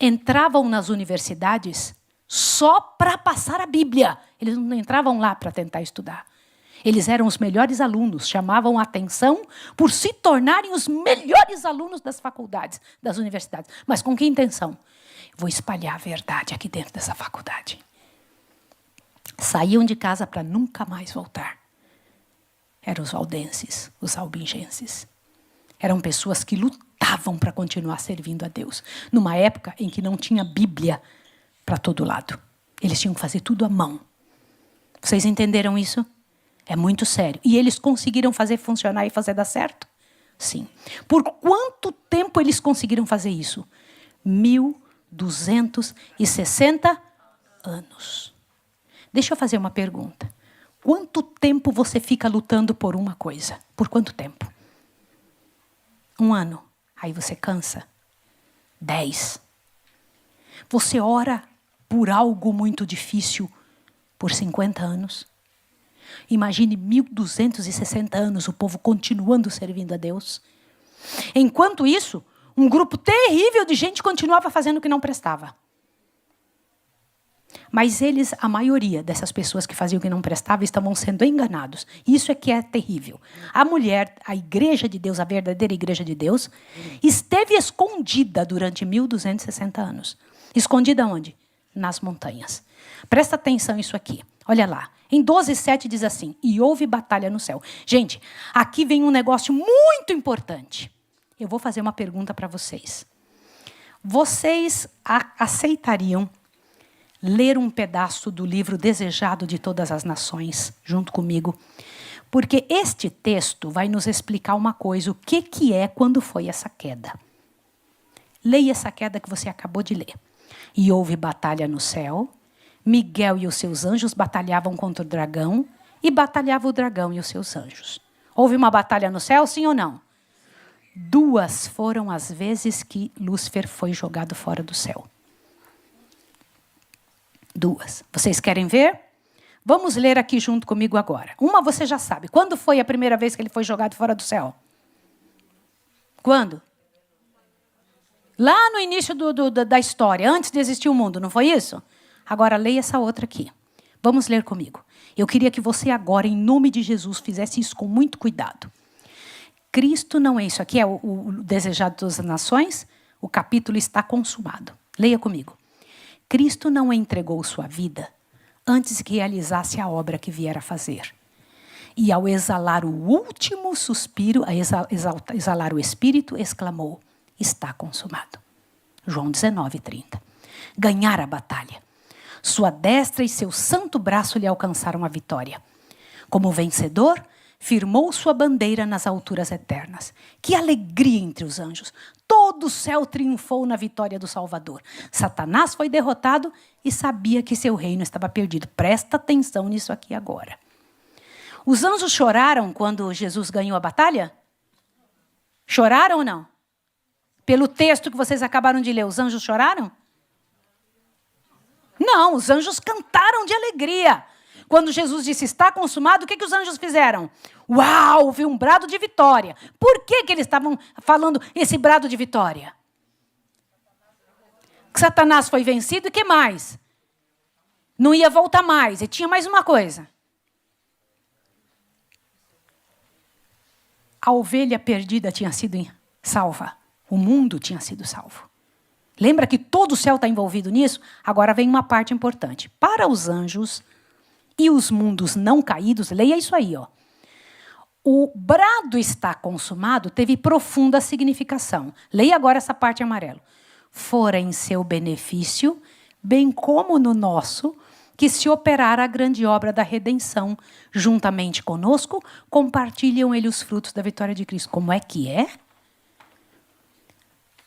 Entravam nas universidades só para passar a Bíblia. Eles não entravam lá para tentar estudar. Eles eram os melhores alunos, chamavam a atenção por se tornarem os melhores alunos das faculdades, das universidades. Mas com que intenção? Vou espalhar a verdade aqui dentro dessa faculdade. Saíam de casa para nunca mais voltar. Eram os valdenses, os albingenses. Eram pessoas que lutavam para continuar servindo a Deus. Numa época em que não tinha Bíblia para todo lado. Eles tinham que fazer tudo à mão. Vocês entenderam isso? É muito sério. E eles conseguiram fazer funcionar e fazer dar certo? Sim. Por quanto tempo eles conseguiram fazer isso? 1260 anos. Deixa eu fazer uma pergunta. Quanto tempo você fica lutando por uma coisa? Por quanto tempo? 1 ano. Aí você cansa. 10. Você ora por algo muito difícil por 50 anos. Imagine 1260 anos o povo continuando servindo a Deus. Enquanto isso, um grupo terrível de gente continuava fazendo o que não prestava. Mas eles, a maioria dessas pessoas que faziam o que não prestava, estavam sendo enganados. Isso é que é terrível. A mulher, a igreja de Deus, a verdadeira igreja de Deus, esteve escondida durante 1260 anos. Escondida onde? Nas montanhas. Presta atenção nisso aqui. Olha lá. Em 12:7 diz assim, e houve batalha no céu. Gente, aqui vem um negócio muito importante. Eu vou fazer uma pergunta para vocês. Vocês aceitariam ler um pedaço do livro Desejado de Todas as Nações, junto comigo? Porque este texto vai nos explicar uma coisa, o que é quando foi essa queda. Leia essa queda que você acabou de ler. E houve batalha no céu, Miguel e os seus anjos batalhavam contra o dragão, e batalhava o dragão e os seus anjos. Houve uma batalha no céu, sim ou não? 2 foram as vezes que Lúcifer foi jogado fora do céu. 2. Vocês querem ver? Vamos ler aqui junto comigo agora. Uma você já sabe. Quando foi a primeira vez que ele foi jogado fora do céu? Quando? Lá no início da história, antes de existir o mundo, não foi isso? Agora leia essa outra aqui. Vamos ler comigo. Eu queria que você agora, em nome de Jesus, fizesse isso com muito cuidado. Cristo não é isso. Aqui é o Desejado de Todas as Nações. O capítulo está consumado. Leia comigo. Cristo não entregou sua vida antes que realizasse a obra que viera a fazer. E ao exalar o último suspiro, a exalar o Espírito, exclamou, está consumado. João 19:30. Ganhar a batalha. Sua destra e seu santo braço lhe alcançaram a vitória. Como vencedor, firmou sua bandeira nas alturas eternas. Que alegria entre os anjos! Todo o céu triunfou na vitória do Salvador. Satanás foi derrotado e sabia que seu reino estava perdido. Presta atenção nisso aqui agora. Os anjos choraram quando Jesus ganhou a batalha? Choraram ou não? Pelo texto que vocês acabaram de ler, os anjos choraram? Não, os anjos cantaram de alegria. Quando Jesus disse, está consumado, o que os anjos fizeram? Uau, houve um brado de vitória. Por que eles estavam falando esse brado de vitória? Que Satanás foi vencido e o que mais? Não ia voltar mais. E tinha mais uma coisa. A ovelha perdida tinha sido salva. O mundo tinha sido salvo. Lembra que todo o céu está envolvido nisso? Agora vem uma parte importante. Para os anjos e os mundos não caídos, leia isso aí, ó. O brado está consumado teve profunda significação. Leia agora essa parte em amarelo. Fora em seu benefício, bem como no nosso, que se operar a grande obra da redenção, juntamente conosco, compartilham ele os frutos da vitória de Cristo. Como é que é?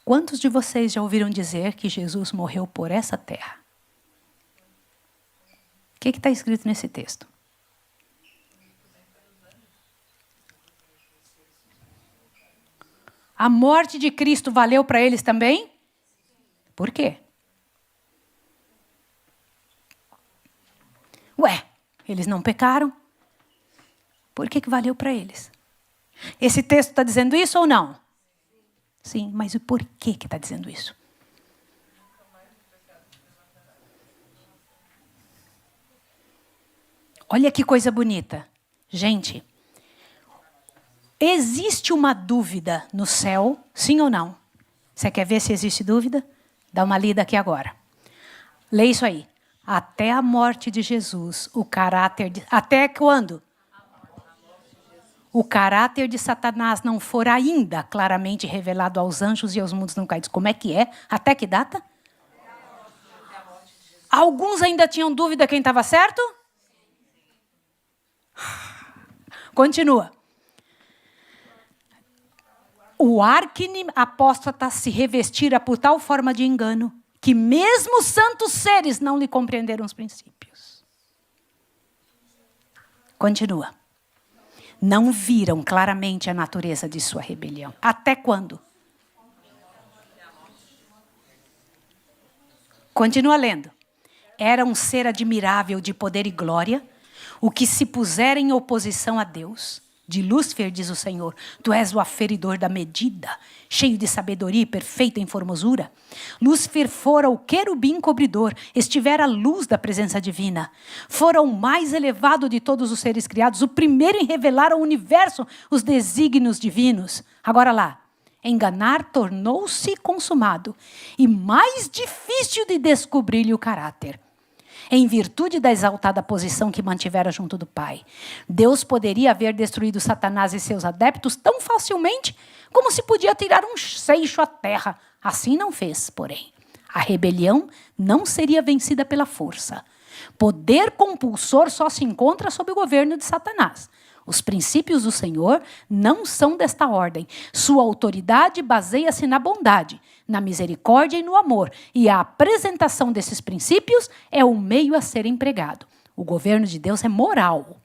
Quantos de vocês já ouviram dizer que Jesus morreu por essa terra? O que está escrito nesse texto? A morte de Cristo valeu para eles também? Por quê? Ué, eles não pecaram? Por que valeu para eles? Esse texto está dizendo isso ou não? Sim, mas o porquê que está dizendo isso? Olha que coisa bonita. Gente, existe uma dúvida no céu, sim ou não? Você quer ver se existe dúvida? Dá uma lida aqui agora. Lê isso aí. Até a morte de Jesus, o caráter de... Até quando? O caráter de Satanás não for ainda claramente revelado aos anjos e aos mundos não caídos. Como é que é? Até que data? Alguns ainda tinham dúvida quem estava certo? Continua. O arqui-apóstata se revestira por tal forma de engano que mesmo os santos seres não lhe compreenderam os princípios. Continua. Não viram claramente a natureza de sua rebelião. Até quando? Continua lendo. Era um ser admirável de poder e glória, o que se pusera em oposição a Deus. De Lúcifer, diz o Senhor, tu és o aferidor da medida, cheio de sabedoria e perfeito em formosura. Lúcifer fora o querubim cobridor, estivera a luz da presença divina. Fora o mais elevado de todos os seres criados, o primeiro em revelar ao universo os desígnios divinos. Agora lá, enganar tornou-se consumado e mais difícil de descobrir-lhe o caráter. Em virtude da exaltada posição que mantivera junto do Pai, Deus poderia haver destruído Satanás e seus adeptos tão facilmente como se podia tirar um seixo à terra. Assim não fez, porém. A rebelião não seria vencida pela força. Poder compulsor só se encontra sob o governo de Satanás. Os princípios do Senhor não são desta ordem. Sua autoridade baseia-se na bondade, na misericórdia e no amor. E a apresentação desses princípios é o meio a ser empregado. O governo de Deus é moral.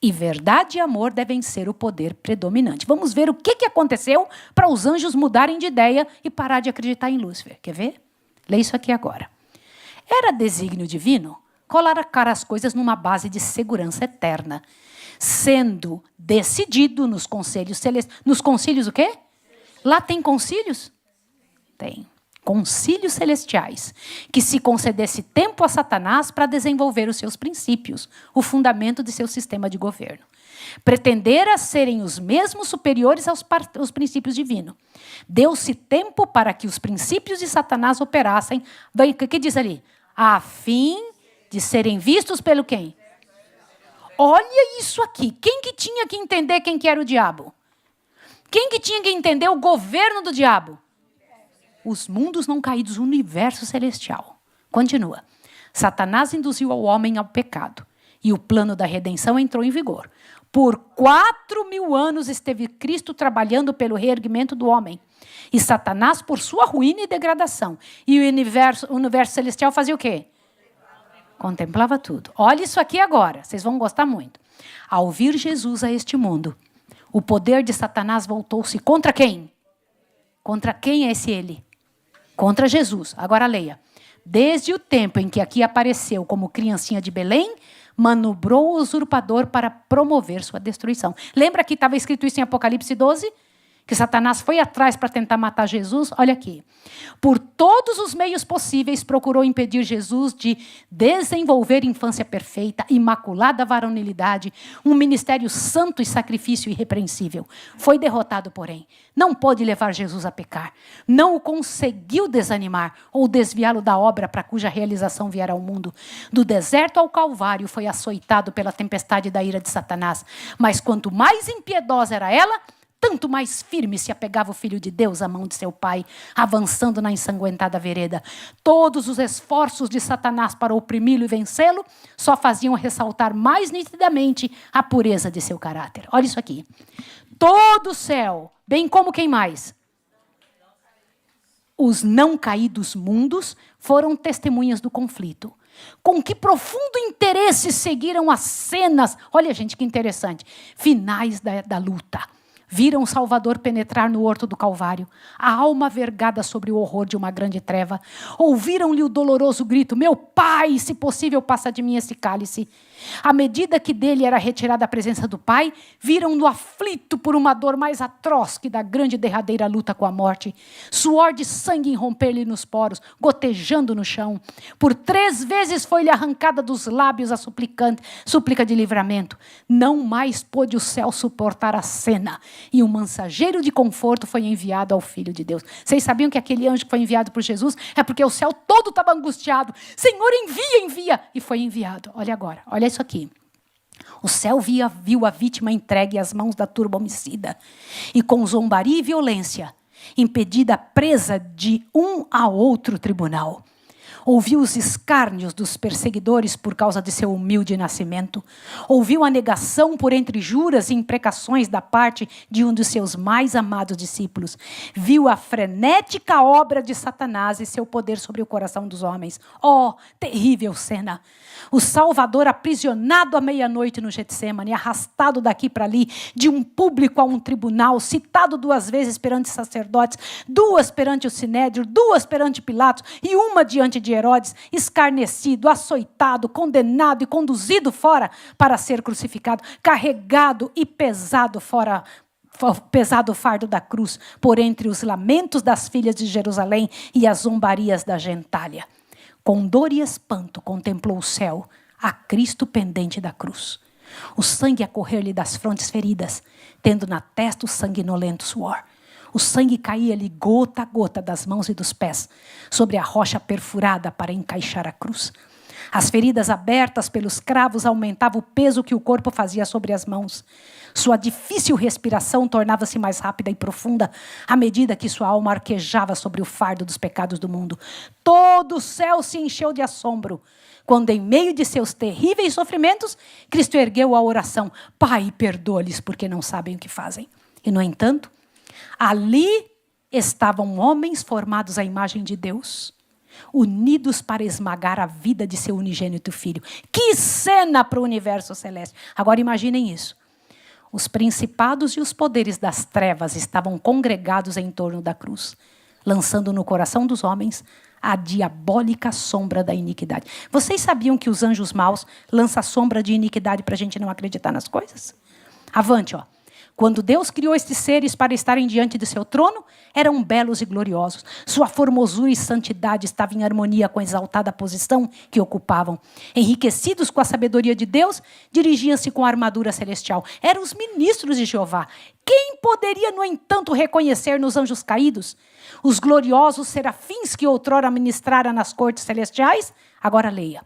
E verdade e amor devem ser o poder predominante. Vamos ver o que aconteceu para os anjos mudarem de ideia e parar de acreditar em Lúcifer. Quer ver? Lê isso aqui agora. Era desígnio divino colocar as coisas numa base de segurança eterna, sendo decidido nos concílios celestiais. Nos concílios o quê? Lá tem concílios? Tem. Concílios celestiais, que se concedesse tempo a Satanás para desenvolver os seus princípios, o fundamento de seu sistema de governo. Pretendera serem os mesmos superiores aos princípios divinos. Deu-se tempo para que os princípios de Satanás operassem, o que diz ali? A fim de serem vistos pelo quem? Olha isso aqui. Quem que tinha que entender quem que era o diabo? Quem que tinha que entender o governo do diabo? Os mundos não caídos, o universo celestial. Continua. Satanás induziu ao homem ao pecado. E o plano da redenção entrou em vigor. Por 4.000 anos esteve Cristo trabalhando pelo reerguimento do homem. E Satanás por sua ruína e degradação. E o universo celestial fazia o quê? Contemplava tudo. Olha isso aqui agora. Vocês vão gostar muito. Ao vir Jesus a este mundo, o poder de Satanás voltou-se contra quem? Contra quem é esse ele? Contra Jesus. Agora leia. Desde o tempo em que aqui apareceu como criancinha de Belém, manobrou o usurpador para promover sua destruição. Lembra que estava escrito isso em Apocalipse 12? Que Satanás foi atrás para tentar matar Jesus? Olha aqui. Por todos os meios possíveis, procurou impedir Jesus de desenvolver infância perfeita, imaculada varonilidade, um ministério santo e sacrifício irrepreensível. Foi derrotado, porém. Não pôde levar Jesus a pecar. Não o conseguiu desanimar ou desviá-lo da obra para cuja realização viera ao mundo. Do deserto ao Calvário foi açoitado pela tempestade da ira de Satanás. Mas quanto mais impiedosa era ela, tanto mais firme se apegava o Filho de Deus à mão de seu Pai, avançando na ensanguentada vereda. Todos os esforços de Satanás para oprimi-lo e vencê-lo só faziam ressaltar mais nitidamente a pureza de seu caráter. Olha isso aqui. Todo o céu, bem como quem mais? Os não caídos mundos foram testemunhas do conflito. Com que profundo interesse seguiram as cenas, olha gente que interessante, finais da luta. Viram o Salvador penetrar no horto do Calvário, a alma vergada sobre o horror de uma grande treva. Ouviram-lhe o doloroso grito, meu Pai, se possível, passa de mim esse cálice. À medida que dele era retirada a presença do Pai, viram-no aflito por uma dor mais atroz que da grande derradeira luta com a morte. Suor de sangue romper-lhe nos poros, gotejando no chão. Por 3 vezes foi-lhe arrancada dos lábios a súplica de livramento. Não mais pôde o céu suportar a cena. E um mensageiro de conforto foi enviado ao Filho de Deus. Vocês sabiam que aquele anjo que foi enviado por Jesus é porque o céu todo estava angustiado. Senhor, envia, envia. E foi enviado. Olha agora, olha isso aqui. O céu viu a vítima entregue às mãos da turba homicida. E com zombaria e violência, impedida presa de um a outro tribunal. Ouviu os escárnios dos perseguidores por causa de seu humilde nascimento. Ouviu a negação por entre juras e imprecações da parte de um dos seus mais amados discípulos. Viu a frenética obra de Satanás e seu poder sobre o coração dos homens. Oh, terrível cena! O Salvador aprisionado à meia-noite no Getsêmani, arrastado daqui para ali, de um público a um tribunal, citado 2 vezes perante sacerdotes, 2 perante o Sinédrio, 2 perante Pilatos e 1 diante de Herodes, escarnecido, açoitado, condenado e conduzido fora para ser crucificado, carregado e pesado pesado fardo da cruz, por entre os lamentos das filhas de Jerusalém e as zombarias da gentalha. Com dor e espanto contemplou o céu, a Cristo pendente da cruz. O sangue a correr-lhe das frontes feridas, tendo na testa o sanguinolento suor. O sangue caía-lhe gota a gota das mãos e dos pés, sobre a rocha perfurada para encaixar a cruz. As feridas abertas pelos cravos aumentavam o peso que o corpo fazia sobre as mãos. Sua difícil respiração tornava-se mais rápida e profunda à medida que sua alma arquejava sobre o fardo dos pecados do mundo. Todo o céu se encheu de assombro, quando em meio de seus terríveis sofrimentos, Cristo ergueu a oração: Pai, perdoa-lhes porque não sabem o que fazem. E, no entanto, ali estavam homens formados à imagem de Deus, unidos para esmagar a vida de seu unigênito filho. Que cena para o universo celeste! Agora imaginem isso. Os principados e os poderes das trevas estavam congregados em torno da cruz, lançando no coração dos homens a diabólica sombra da iniquidade. Vocês sabiam que os anjos maus lançam a sombra de iniquidade para a gente não acreditar nas coisas? Avante, ó. Quando Deus criou estes seres para estarem diante de seu trono, eram belos e gloriosos. Sua formosura e santidade estavam em harmonia com a exaltada posição que ocupavam. Enriquecidos com a sabedoria de Deus, dirigiam-se com a armadura celestial. Eram os ministros de Jeová. Quem poderia, no entanto, reconhecer nos anjos caídos os gloriosos serafins que outrora ministraram nas cortes celestiais? Agora leia.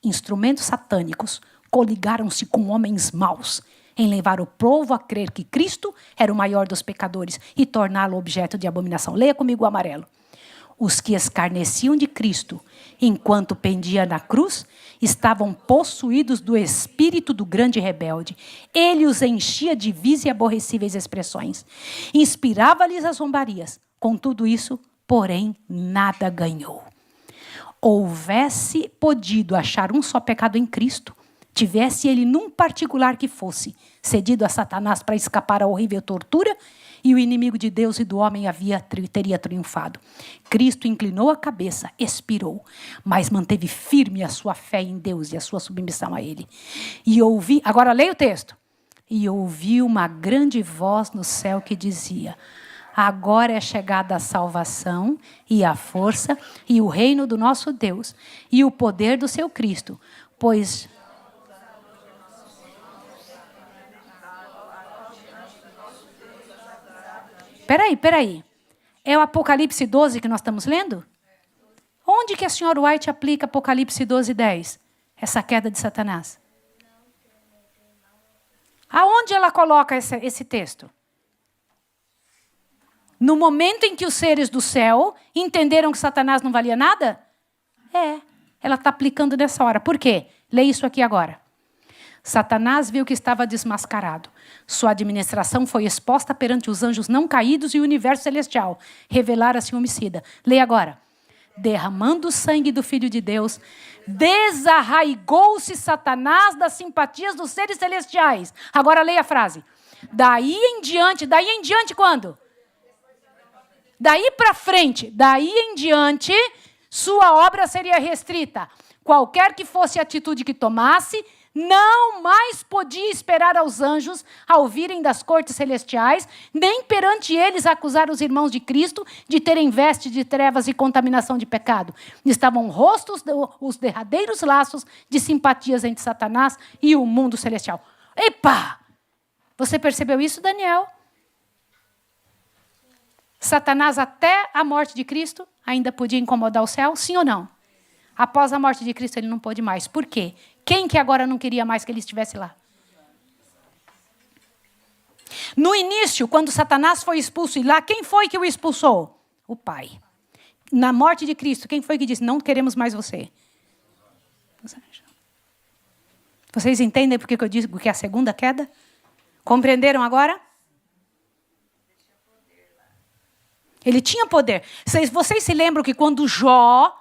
Instrumentos satânicos coligaram-se com homens maus em levar o povo a crer que Cristo era o maior dos pecadores e torná-lo objeto de abominação. Leia comigo o amarelo. Os que escarneciam de Cristo enquanto pendia na cruz estavam possuídos do espírito do grande rebelde. Ele os enchia de vis e aborrecíveis expressões. Inspirava-lhes as zombarias. Com tudo isso, porém, nada ganhou. Houvesse podido achar um só pecado em Cristo, tivesse ele num particular que fosse cedido a Satanás para escapar à horrível tortura, e o inimigo de Deus e do homem teria triunfado. Cristo inclinou a cabeça, expirou, mas manteve firme a sua fé em Deus e a sua submissão a Ele. E ouvi, agora leia o texto. E ouvi uma grande voz no céu que dizia: agora é chegada a salvação e a força e o reino do nosso Deus e o poder do seu Cristo, pois... Peraí. É o Apocalipse 12 que nós estamos lendo? Onde que a senhora White aplica Apocalipse 12:10? Essa queda de Satanás. Aonde ela coloca esse texto? No momento em que os seres do céu entenderam que Satanás não valia nada? Ela está aplicando nessa hora. Por quê? Leia isso aqui agora. Satanás viu que estava desmascarado. Sua administração foi exposta perante os anjos não caídos e o universo celestial. Revelara-se homicida. Leia agora. Derramando o sangue do Filho de Deus, desarraigou-se Satanás das simpatias dos seres celestiais. Agora leia a frase. Daí em diante quando? Daí para frente, daí em diante, sua obra seria restrita. Qualquer que fosse a atitude que tomasse, não mais podia esperar aos anjos ao virem das cortes celestiais, nem perante eles acusar os irmãos de Cristo de terem veste de trevas e contaminação de pecado. Estavam rostos os derradeiros laços de simpatias entre Satanás e o mundo celestial. Epa! Você percebeu isso, Daniel? Satanás, até a morte de Cristo, ainda podia incomodar o céu? Sim ou não? Após a morte de Cristo, ele não pôde mais. Por quê? Quem que agora não queria mais que ele estivesse lá? No início, quando Satanás foi expulso, e lá, quem foi que o expulsou? O Pai. Na morte de Cristo, quem foi que disse, não queremos mais você? Vocês entendem por que eu digo que é a segunda queda? Compreenderam agora? Ele tinha poder. Vocês se lembram que quando Jó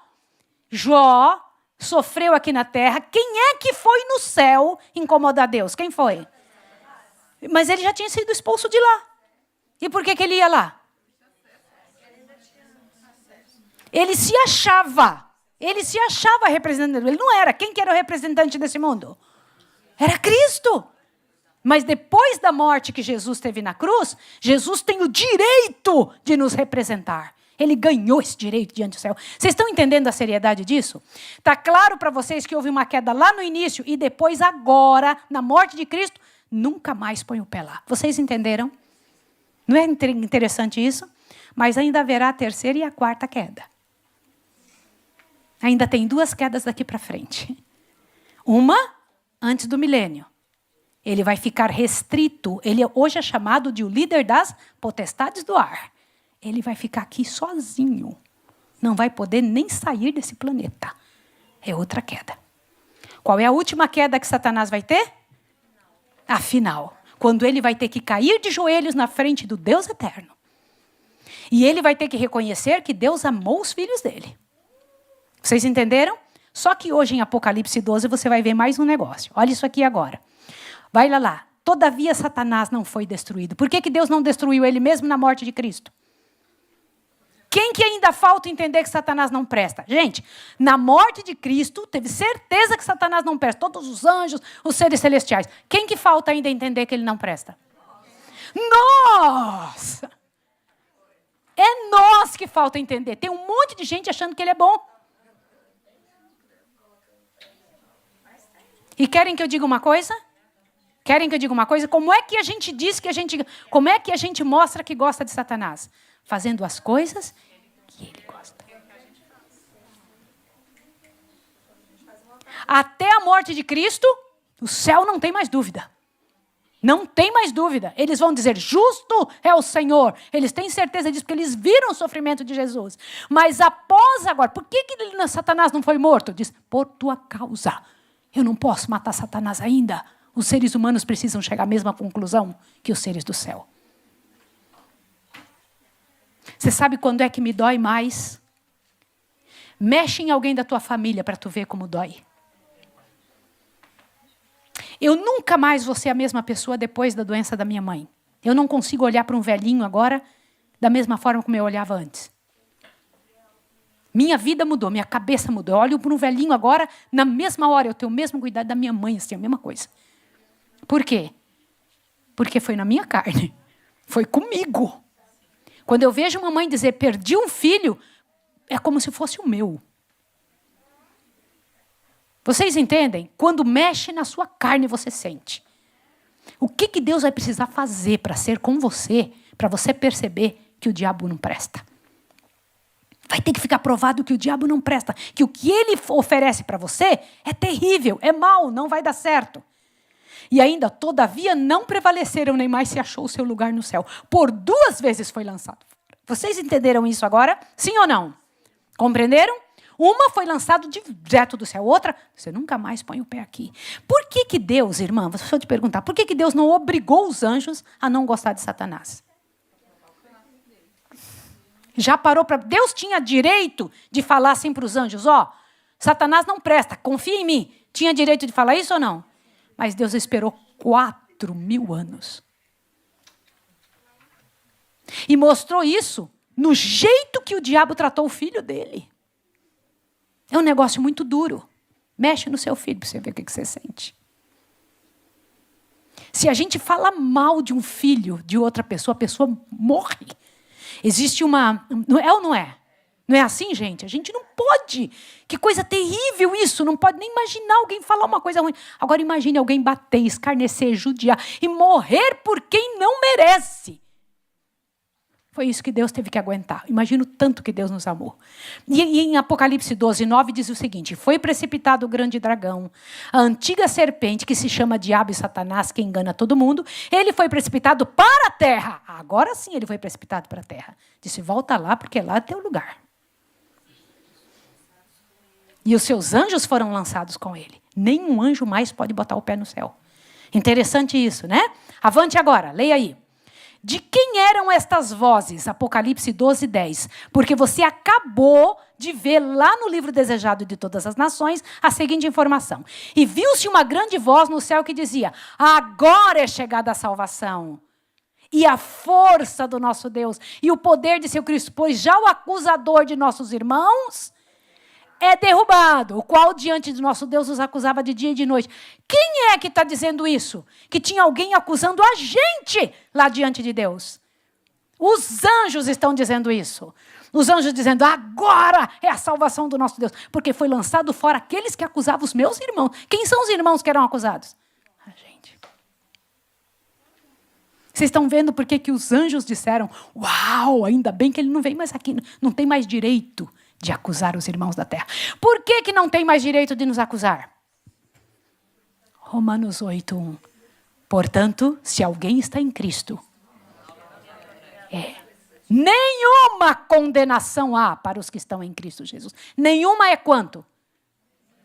sofreu aqui na terra, quem é que foi no céu incomodar Deus? Quem foi? Mas ele já tinha sido expulso de lá. E por que ele ia lá? Ele se achava representante. Ele não era. Quem que era o representante desse mundo? Era Cristo. Mas depois da morte que Jesus teve na cruz, Jesus tem o direito de nos representar. Ele ganhou esse direito diante do céu. Vocês estão entendendo a seriedade disso? Está claro para vocês que houve uma queda lá no início e depois agora, na morte de Cristo, nunca mais põe o pé lá. Vocês entenderam? Não é interessante isso? Mas ainda haverá a terceira e a quarta queda. Ainda tem 2 quedas daqui para frente. Uma antes do milênio. Ele vai ficar restrito. Ele hoje é chamado de o líder das potestades do ar. Ele vai ficar aqui sozinho. Não vai poder nem sair desse planeta. É outra queda. Qual é a última queda que Satanás vai ter? A final. Quando ele vai ter que cair de joelhos na frente do Deus eterno. E ele vai ter que reconhecer que Deus amou os filhos dele. Vocês entenderam? Só que hoje em Apocalipse 12 você vai ver mais um negócio. Olha isso aqui agora. Vai lá. Todavia Satanás não foi destruído. Por que Deus não destruiu ele mesmo na morte de Cristo? Quem que ainda falta entender que Satanás não presta? Gente, na morte de Cristo, teve certeza que Satanás não presta. Todos os anjos, os seres celestiais. Quem que falta ainda entender que ele não presta? Nós! É nós que falta entender. Tem um monte de gente achando que ele é bom. E querem que eu diga uma coisa? Como é que a gente diz que como é que a gente mostra que gosta de Satanás? Fazendo as coisas que ele gosta. Até a morte de Cristo, o céu não tem mais dúvida. Não tem mais dúvida. Eles vão dizer, justo é o Senhor. Eles têm certeza disso, porque eles viram o sofrimento de Jesus. Mas após agora, por que Satanás não foi morto? Diz, por tua causa. Eu não posso matar Satanás ainda. Os seres humanos precisam chegar à mesma conclusão que os seres do céu. Você sabe quando é que me dói mais? Mexe em alguém da tua família para tu ver como dói. Eu nunca mais vou ser a mesma pessoa depois da doença da minha mãe. Eu não consigo olhar para um velhinho agora da mesma forma como eu olhava antes. Minha vida mudou, minha cabeça mudou. Eu olho para um velhinho agora, na mesma hora, eu tenho o mesmo cuidado da minha mãe, assim, a mesma coisa. Por quê? Porque foi na minha carne. Foi comigo. Quando eu vejo uma mãe dizer, perdi um filho, é como se fosse o meu. Vocês entendem? Quando mexe na sua carne, você sente. O que Deus vai precisar fazer para ser com você, para você perceber que o diabo não presta? Vai ter que ficar provado que o diabo não presta, que o que ele oferece para você é terrível, é mau, não vai dar certo. E ainda, todavia, não prevaleceram, nem mais se achou o seu lugar no céu. Por 2 vezes foi lançado fora. Vocês entenderam isso agora? Sim ou não? Compreenderam? Uma foi lançada direto do céu, outra, você nunca mais põe o pé aqui. Por que Deus, irmã, deixa eu te perguntar, por que Deus não obrigou os anjos a não gostar de Satanás? Já parou para... Deus tinha direito de falar assim para os anjos, ó, Satanás não presta, confia em mim. Tinha direito de falar isso ou não? Mas Deus esperou 4.000 anos. E mostrou isso no jeito que o diabo tratou o filho dele. É um negócio muito duro. Mexe no seu filho para você ver o que você sente. Se a gente fala mal de um filho de outra pessoa, a pessoa morre. Existe uma... Não é ou não é? Não é assim, gente? A gente não pode. Que coisa terrível isso. Não pode nem imaginar alguém falar uma coisa ruim. Agora imagine alguém bater, escarnecer, judiar e morrer por quem não merece. Foi isso que Deus teve que aguentar. Imagina o tanto que Deus nos amou. E em Apocalipse 12:9 diz o seguinte: foi precipitado o grande dragão, a antiga serpente que se chama Diabo e Satanás, que engana todo mundo. Ele foi precipitado para a terra. Agora sim ele foi precipitado para a terra. Disse, volta lá, porque lá é teu lugar. E os seus anjos foram lançados com ele. Nenhum anjo mais pode botar o pé no céu. Interessante isso, né? Avante agora, leia aí. De quem eram estas vozes? Apocalipse 12:10. Porque você acabou de ver lá no livro Desejado de Todas as Nações a seguinte informação. E viu-se uma grande voz no céu que dizia, agora é chegada a salvação. E a força do nosso Deus e o poder de seu Cristo, pois já o acusador de nossos irmãos é derrubado, o qual diante de nosso Deus os acusava de dia e de noite. Quem é que está dizendo isso? Que tinha alguém acusando a gente lá diante de Deus. Os anjos estão dizendo isso. Os anjos dizendo, agora é a salvação do nosso Deus. Porque foi lançado fora aqueles que acusavam os meus irmãos. Quem são os irmãos que eram acusados? A gente. Vocês estão vendo por que os anjos disseram, uau, ainda bem que ele não vem mais aqui, não tem mais direito de acusar os irmãos da terra. Por que não tem mais direito de nos acusar? Romanos 8:1. Portanto, se alguém está em Cristo, nenhuma condenação há para os que estão em Cristo Jesus. Nenhuma é quanto?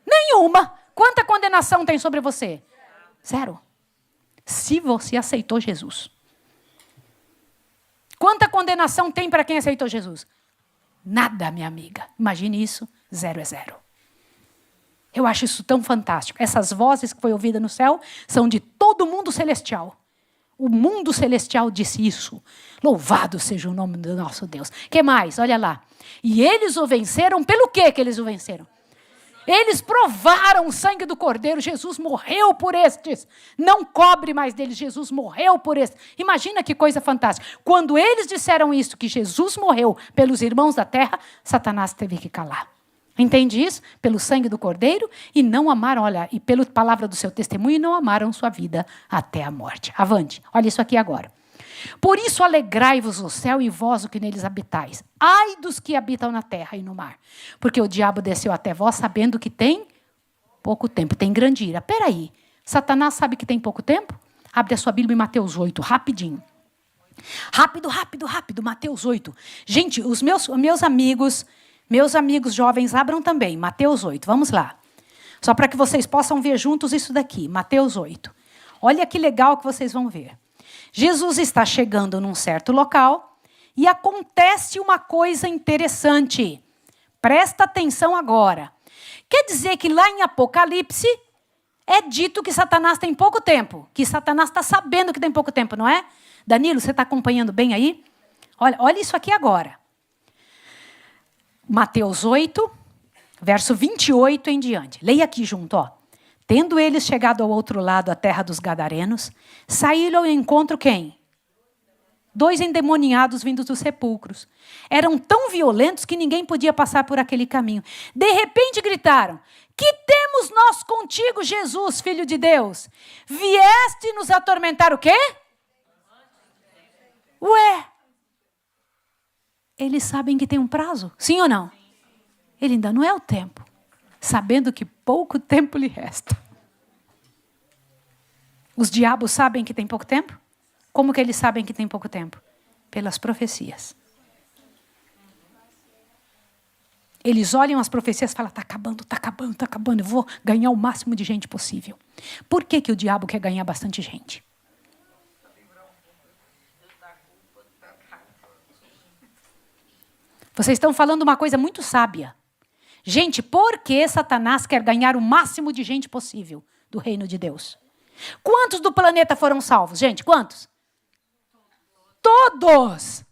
Nenhuma. Quanta condenação tem sobre você? 0. Se você aceitou Jesus. Quanta condenação tem para quem aceitou Jesus? Nada, minha amiga. Imagine isso, 0 é 0. Eu acho isso tão fantástico. Essas vozes que foi ouvida no céu são de todo o mundo celestial. O mundo celestial disse isso. Louvado seja o nome do nosso Deus. O que mais? Olha lá. E eles o venceram. Pelo que eles o venceram? Eles provaram o sangue do Cordeiro. Jesus morreu por estes. Não cobre mais deles. Jesus morreu por estes. Imagina que coisa fantástica. Quando eles disseram isso, que Jesus morreu pelos irmãos da terra, Satanás teve que calar. Entende isso? Pelo sangue do Cordeiro e não amaram, olha, e pela palavra do seu testemunho, e não amaram sua vida até a morte. Avante. Olha isso aqui agora. Por isso alegrai-vos no céu e vós o que neles habitais. Ai dos que habitam na terra e no mar. Porque o diabo desceu até vós sabendo que tem pouco tempo. Tem grande ira. Peraí, Satanás sabe que tem pouco tempo? Abre a sua Bíblia em Mateus 8, rapidinho. Rápido, Mateus 8. Gente, os meus amigos jovens, abram também. Mateus 8, vamos lá. Só para que vocês possam ver juntos isso daqui. Mateus 8. Olha que legal que vocês vão ver. Jesus está chegando num certo local e acontece uma coisa interessante. Presta atenção agora. Quer dizer que lá em Apocalipse é dito que Satanás tem pouco tempo. Que Satanás está sabendo que tem pouco tempo, não é? Danilo, você está acompanhando bem aí? Olha isso aqui agora. Mateus 8, verso 28 em diante. Leia aqui junto, ó. Tendo eles chegado ao outro lado, a terra dos Gadarenos, saíram ao encontro quem? 2 endemoniados vindos dos sepulcros. Eram tão violentos que ninguém podia passar por aquele caminho. De repente gritaram, que temos nós contigo, Jesus, Filho de Deus? Vieste nos atormentar o quê? Ué, eles sabem que tem um prazo? Sim ou não? Ele ainda não é o tempo. Sabendo que pouco tempo lhe resta. Os diabos sabem que tem pouco tempo? Como que eles sabem que tem pouco tempo? Pelas profecias. Eles olham as profecias e falam, está acabando, está acabando, está acabando. Eu vou ganhar o máximo de gente possível. Por que o diabo quer ganhar bastante gente? Vocês estão falando uma coisa muito sábia. Gente, por que Satanás quer ganhar o máximo de gente possível do reino de Deus? Quantos do planeta foram salvos? Gente, quantos? Todos!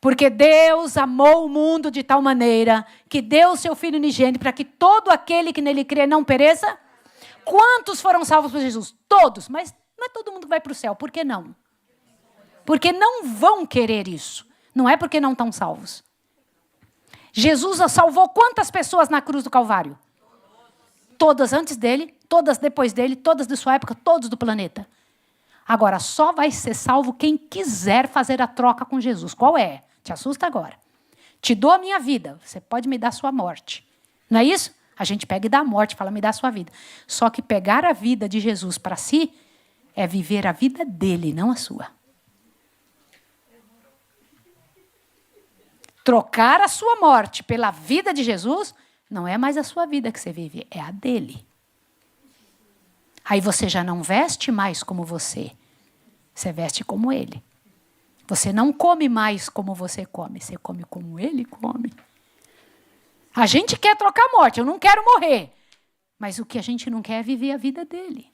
Porque Deus amou o mundo de tal maneira que deu o seu Filho unigênito para que todo aquele que nele crê não pereça. Quantos foram salvos por Jesus? Todos. Mas não é todo mundo que vai para o céu. Por que não? Porque não vão querer isso. Não é porque não estão salvos. Jesus salvou quantas pessoas na cruz do Calvário? Todas antes dele, todas depois dele, todas de sua época, todos do planeta. Agora, só vai ser salvo quem quiser fazer a troca com Jesus. Qual é? Te assusta agora. Te dou a minha vida, você pode me dar a sua morte. Não é isso? A gente pega e dá a morte, fala, me dá a sua vida. Só que pegar a vida de Jesus para si é viver a vida dele, não a sua. Trocar a sua morte pela vida de Jesus não é mais a sua vida que você vive, é a dele. Aí você já não veste mais como você veste como ele. Você não come mais como você come como ele come. A gente quer trocar a morte, eu não quero morrer. Mas o que a gente não quer é viver a vida dele.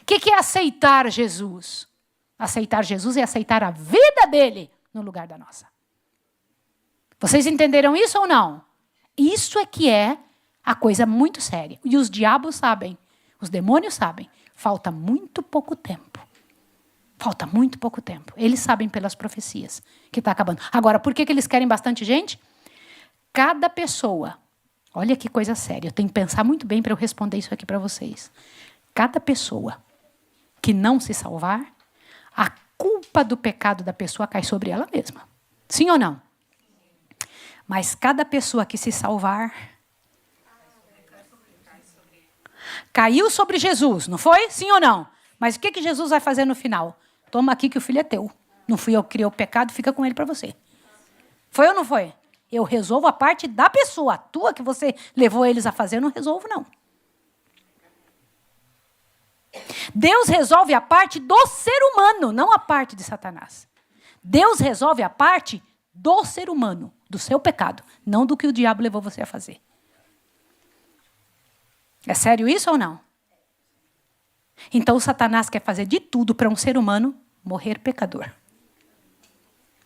O que é aceitar Jesus? Aceitar Jesus é aceitar a vida dele no lugar da nossa. Vocês entenderam isso ou não? Isso é que é a coisa muito séria. E os diabos sabem, os demônios sabem. Falta muito pouco tempo. Falta muito pouco tempo. Eles sabem pelas profecias que está acabando. Agora, por que eles querem bastante gente? Cada pessoa, olha que coisa séria, eu tenho que pensar muito bem para eu responder isso aqui para vocês. Cada pessoa que não se salvar, a culpa do pecado da pessoa cai sobre ela mesma. Sim ou não? Mas cada pessoa que se salvar, caiu sobre Jesus, não foi? Sim ou não? Mas o que Jesus vai fazer no final? Toma aqui que o filho é teu. Não fui eu que criei o pecado, fica com ele para você. Foi ou não foi? Eu resolvo a parte da pessoa. A tua que você levou eles a fazer, eu não resolvo, não. Deus resolve a parte do ser humano, não a parte de Satanás. Deus resolve a parte do ser humano, do seu pecado, não do que o diabo levou você a fazer. É sério isso ou não? Então, Satanás quer fazer de tudo para um ser humano morrer pecador.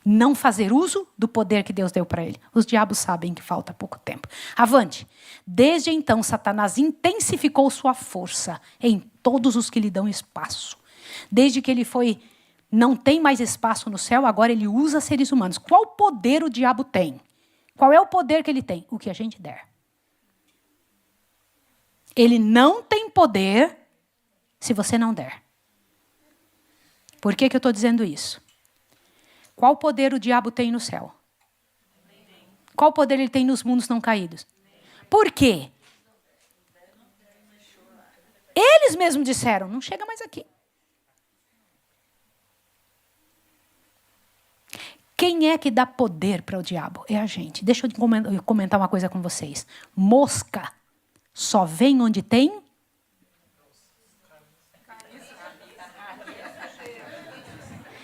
Não fazer uso do poder que Deus deu para ele. Os diabos sabem que falta pouco tempo. Avante. Desde então, Satanás intensificou sua força em todos os que lhe dão espaço. Desde que ele não tem mais espaço no céu, agora ele usa seres humanos. Qual poder o diabo tem? Qual é o poder que ele tem? O que a gente der. Ele não tem poder se você não der. Por que eu estou dizendo isso? Qual poder o diabo tem no céu? Qual poder ele tem nos mundos não caídos? Por quê? Eles mesmos disseram, não chega mais aqui. Quem é que dá poder para o diabo? É a gente. Deixa eu comentar uma coisa com vocês. Mosca só vem onde tem...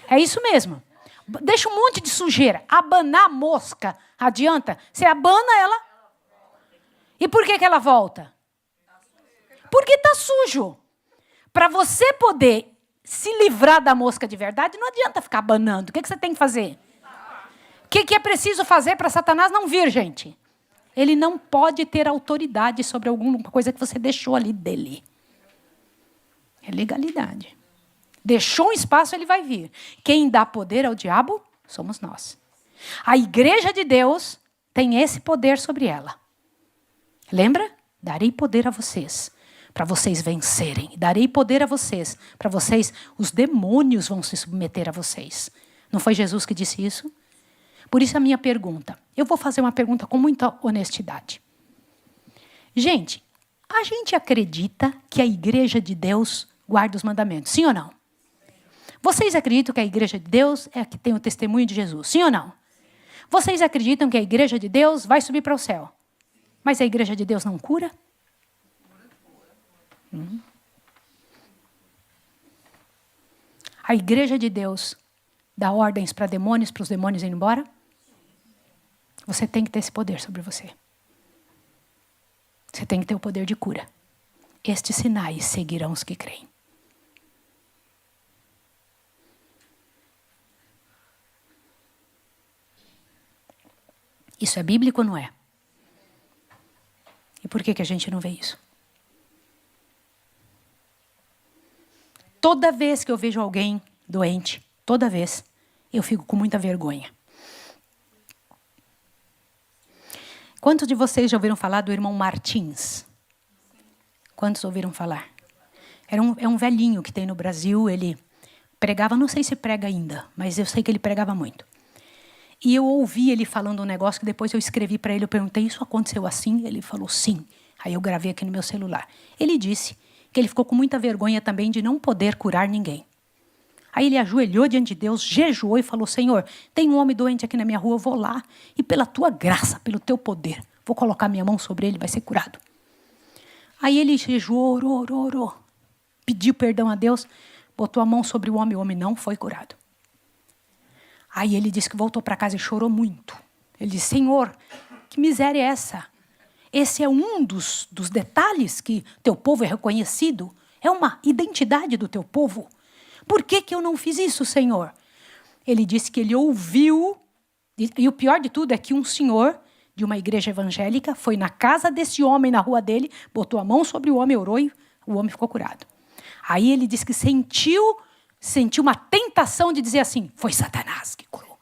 É isso mesmo. Deixa um monte de sujeira. Abanar mosca adianta? Você abana ela. E por que ela volta? Porque está sujo. Para você poder se livrar da mosca de verdade, não adianta ficar abanando. O que você tem que fazer? O que é preciso fazer para Satanás não vir, gente? Ele não pode ter autoridade sobre alguma coisa que você deixou ali dele. É legalidade. Deixou um espaço, ele vai vir. Quem dá poder ao diabo somos nós. A igreja de Deus tem esse poder sobre ela. Lembra? Darei poder a vocês, para vocês vencerem. Darei poder a vocês, para vocês, os demônios vão se submeter a vocês. Não foi Jesus que disse isso? Por isso a minha pergunta. Eu vou fazer uma pergunta com muita honestidade. Gente, a gente acredita que a igreja de Deus guarda os mandamentos, sim ou não? Vocês acreditam que a igreja de Deus é a que tem o testemunho de Jesus? Sim ou não? Vocês acreditam que a igreja de Deus vai subir para o céu? Mas a igreja de Deus não cura? A igreja de Deus dá ordens para os demônios irem embora? Você tem que ter esse poder sobre você. Você tem que ter o poder de cura. Estes sinais seguirão os que creem. Isso é bíblico ou não é? E por que a gente não vê isso? Toda vez que eu vejo alguém doente, toda vez, eu fico com muita vergonha. Quantos de vocês já ouviram falar do irmão Martins? Quantos ouviram falar? É um velhinho que tem no Brasil, ele pregava, não sei se prega ainda, mas eu sei que ele pregava muito. E eu ouvi ele falando um negócio que depois eu escrevi para ele, eu perguntei, isso aconteceu assim? Ele falou, sim. Aí eu gravei aqui no meu celular. Ele disse que ele ficou com muita vergonha também de não poder curar ninguém. Aí ele ajoelhou diante de Deus, jejuou e falou, Senhor, tem um homem doente aqui na minha rua, eu vou lá e pela tua graça, pelo teu poder, vou colocar minha mão sobre ele, vai ser curado. Aí ele jejuou, orou, pediu perdão a Deus, botou a mão sobre o homem não foi curado. Aí ele disse que voltou para casa e chorou muito. Ele disse, Senhor, que miséria é essa? Esse é um dos detalhes que teu povo é reconhecido. É uma identidade do teu povo. Por que eu não fiz isso, Senhor? Ele disse que ele ouviu, e o pior de tudo é que um senhor de uma igreja evangélica foi na casa desse homem, na rua dele, botou a mão sobre o homem, orou e o homem ficou curado. Aí ele disse que sentiu uma tentação de dizer assim, foi Satanás que curou.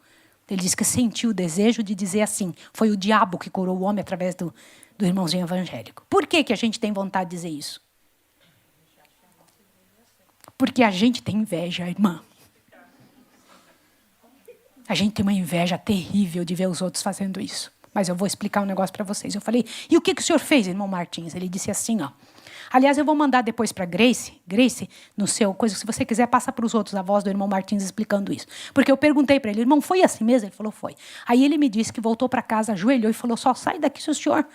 Ele disse que sentiu o desejo de dizer assim, foi o diabo que curou o homem através do irmãozinho evangélico. Por que a gente tem vontade de dizer isso? Porque a gente tem inveja, irmã. A gente tem uma inveja terrível de ver os outros fazendo isso. Mas eu vou explicar um negócio para vocês. Eu falei, e o que o senhor fez, irmão Martins? Ele disse assim, ó. Aliás, eu vou mandar depois para Grace, no seu coisa, se você quiser, passa para os outros a voz do irmão Martins explicando isso. Porque eu perguntei para ele, irmão, foi assim mesmo? Ele falou, foi. Aí ele me disse que voltou para casa, ajoelhou e falou, só sai daqui se o senhor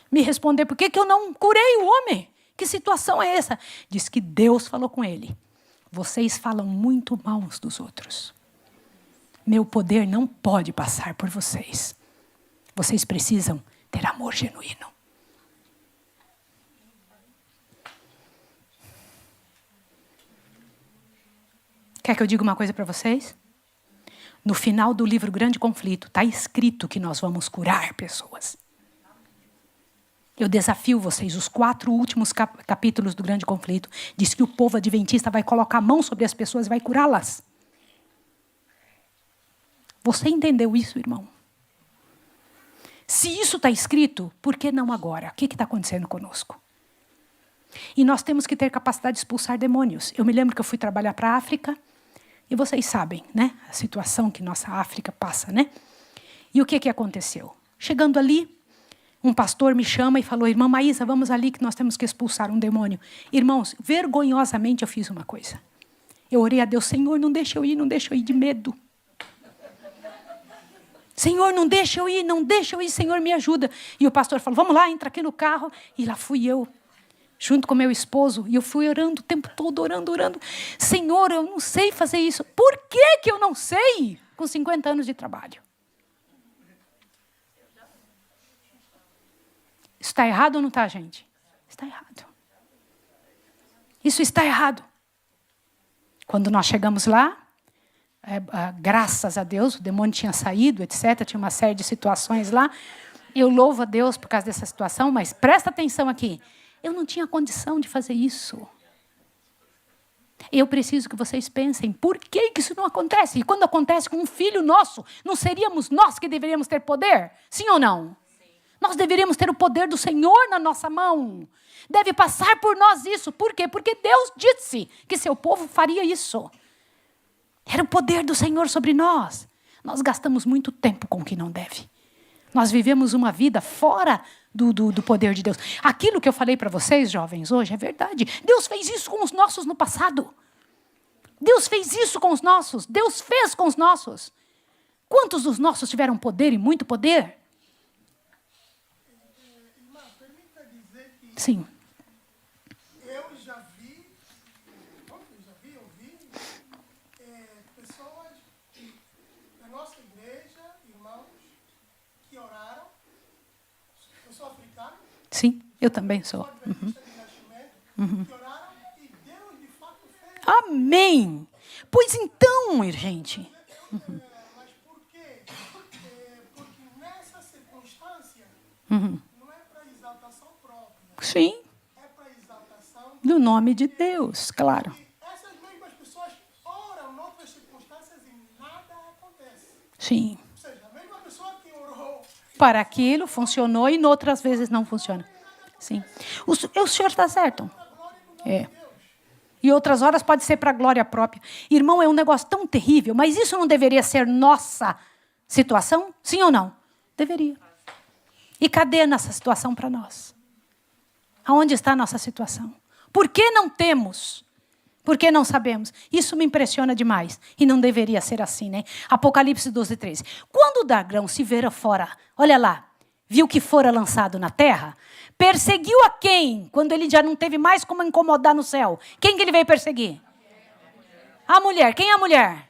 me responder, por que eu não curei o homem? Que situação é essa? Diz que Deus falou com ele. Vocês falam muito mal uns dos outros. Meu poder não pode passar por vocês. Vocês precisam ter amor genuíno. Quer que eu diga uma coisa para vocês? No final do livro Grande Conflito, está escrito que nós vamos curar pessoas. Eu desafio vocês, os 4 últimos capítulos do Grande Conflito, diz que o povo adventista vai colocar a mão sobre as pessoas e vai curá-las. Você entendeu isso, irmão? Se isso está escrito, por que não agora? O que está acontecendo conosco? E nós temos que ter capacidade de expulsar demônios. Eu me lembro que eu fui trabalhar para a África, e vocês sabem, né? A situação que nossa África passa, né? E o que aconteceu? Chegando ali, um pastor me chama e falou, irmã Maísa, vamos ali que nós temos que expulsar um demônio. Irmãos, vergonhosamente eu fiz uma coisa. Eu orei a Deus, Senhor, não deixa eu ir de medo. Senhor, não deixa eu ir, Senhor, me ajuda. E o pastor falou, vamos lá, entra aqui no carro. E lá fui eu, junto com meu esposo. E eu fui orando o tempo todo, orando. Senhor, eu não sei fazer isso. Por que eu não sei? Com 50 anos de trabalho. Isso está errado ou não está, gente? Está errado. Isso está errado. Quando nós chegamos lá, graças a Deus, o demônio tinha saído, etc. Tinha uma série de situações lá. Eu louvo a Deus por causa dessa situação, mas presta atenção aqui. Eu não tinha condição de fazer isso. Eu preciso que vocês pensem, por que isso não acontece? E quando acontece com um filho nosso, não seríamos nós que deveríamos ter poder? Sim ou não? Nós deveríamos ter o poder do Senhor na nossa mão. Deve passar por nós isso. Por quê? Porque Deus disse que seu povo faria isso. Era o poder do Senhor sobre nós. Nós gastamos muito tempo com o que não deve. Nós vivemos uma vida fora do poder de Deus. Aquilo que eu falei para vocês, jovens, hoje é verdade. Deus fez isso com os nossos no passado. Deus fez isso com os nossos. Deus fez com os nossos. Quantos dos nossos tiveram poder e muito poder? Irmã, permita dizer que Sim. eu já vi, ouvi pessoas da nossa igreja, irmãos, que oraram. Eu sou africano. Sim, eu também sou. Adventista de nascimento, que oraram e Deus de fato fez. Amém. Pois então, gente. Mas por quê? Porque nessa circunstância não é para exaltação própria, Sim, é para exaltação. no nome de Deus, claro. E essas mesmas pessoas oram em outras circunstâncias e nada acontece. Sim. Ou seja, a mesma pessoa que orou Para aquilo funcionou e noutras vezes não funciona. Sim. O senhor está certo. É. E outras horas pode ser para a glória própria. Irmão, é um negócio tão terrível, mas isso não deveria ser nossa situação? Sim ou não? Deveria. E cadê a nossa situação para nós? Aonde está a nossa situação? Por que não temos? Por que não sabemos? Isso me impressiona demais. E não deveria ser assim, né? Apocalipse 12, 13. Quando o dragão se vira fora, olha lá, viu que fora lançado na terra, perseguiu a quem? Quando ele já não teve mais como incomodar no céu. Quem que ele veio perseguir? A mulher. Quem é a mulher?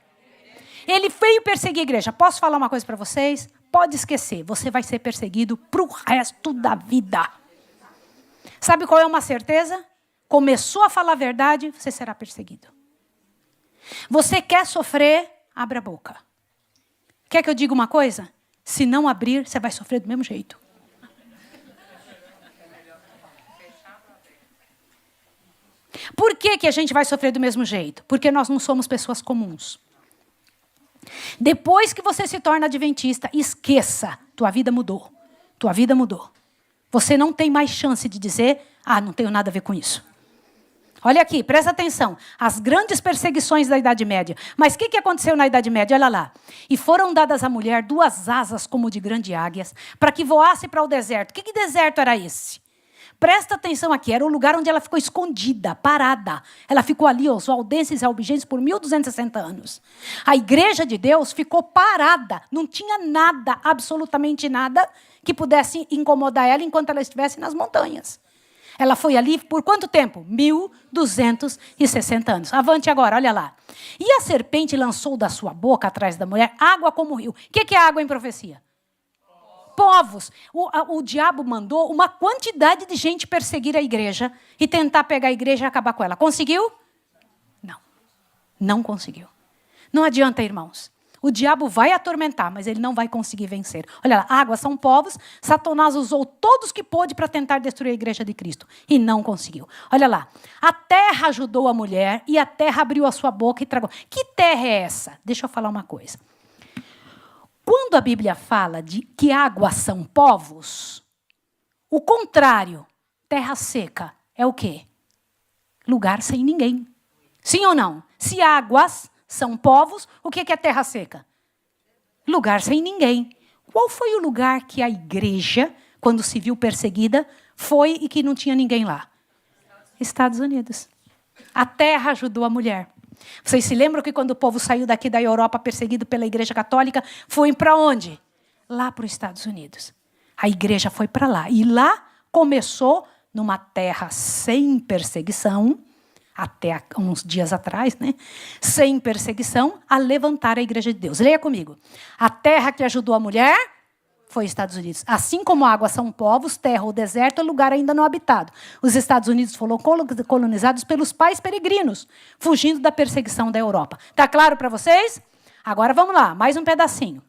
Ele veio perseguir a igreja. Posso falar uma coisa para vocês? Pode esquecer. Você vai ser perseguido para o resto da vida. Sabe qual é uma certeza? Começou a falar a verdade, você será perseguido. Você quer sofrer? Abra a boca. Quer que eu diga uma coisa? Se não abrir, você vai sofrer do mesmo jeito. Por que a gente vai sofrer do mesmo jeito? Porque nós não somos pessoas comuns. Depois que você se torna adventista, esqueça, tua vida mudou. Tua vida mudou. Você não tem mais chance de dizer, não tenho nada a ver com isso. Olha aqui, presta atenção. As grandes perseguições da Idade Média. Mas o que aconteceu na Idade Média? Olha lá. E foram dadas à mulher 2 asas como de grandes águias, para que voasse para o deserto. Que deserto era esse? Presta atenção aqui. Era o lugar onde ela ficou escondida, parada. Ela ficou ali, os valdenses e albigenses, por 1260 anos. A igreja de Deus ficou parada. Não tinha nada, absolutamente nada, que pudesse incomodar ela enquanto ela estivesse nas montanhas. Ela foi ali por quanto tempo? 1260 anos. Avante agora, olha lá. E a serpente lançou da sua boca, atrás da mulher, água como rio. O que é água em profecia? Povos. O diabo mandou uma quantidade de gente perseguir a igreja e tentar pegar a igreja e acabar com ela. Conseguiu? Não. Não conseguiu. Não adianta, irmãos. O diabo vai atormentar, mas ele não vai conseguir vencer. Olha lá, águas são povos. Satanás usou todos que pôde para tentar destruir a igreja de Cristo. E não conseguiu. Olha lá. A terra ajudou a mulher e a terra abriu a sua boca e tragou. Que terra é essa? Deixa eu falar uma coisa. Quando a Bíblia fala de que águas são povos, o contrário, terra seca, é o quê? Lugar sem ninguém. Sim ou não? Se águas são povos, o que é terra seca? Lugar sem ninguém. Qual foi o lugar que a igreja, quando se viu perseguida, foi e que não tinha ninguém lá? Estados Unidos. A terra ajudou a mulher. Vocês se lembram que quando o povo saiu daqui da Europa perseguido pela igreja católica, foi para onde? Lá para os Estados Unidos. A igreja foi para lá. E lá começou, numa terra sem perseguição, até uns dias atrás, né? Sem perseguição, a levantar a igreja de Deus. Leia comigo. A terra que ajudou a mulher foi Estados Unidos. Assim como águas são povos, terra ou deserto é lugar ainda não habitado. Os Estados Unidos foram colonizados pelos pais peregrinos, fugindo da perseguição da Europa. Está claro para vocês? Agora vamos lá, mais um pedacinho.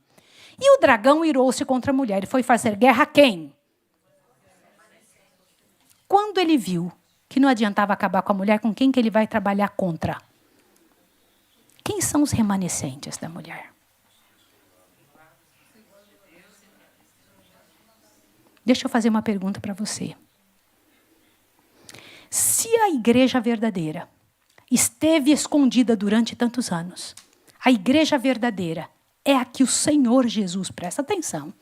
E o dragão irou-se contra a mulher e foi fazer guerra a quem? Quando ele viu que não adiantava acabar com a mulher, com quem que ele vai trabalhar contra? Quem são os remanescentes da mulher? Deixa eu fazer uma pergunta para você. Se a igreja verdadeira esteve escondida durante tantos anos, a igreja verdadeira é a que o Senhor Jesus, presta atenção,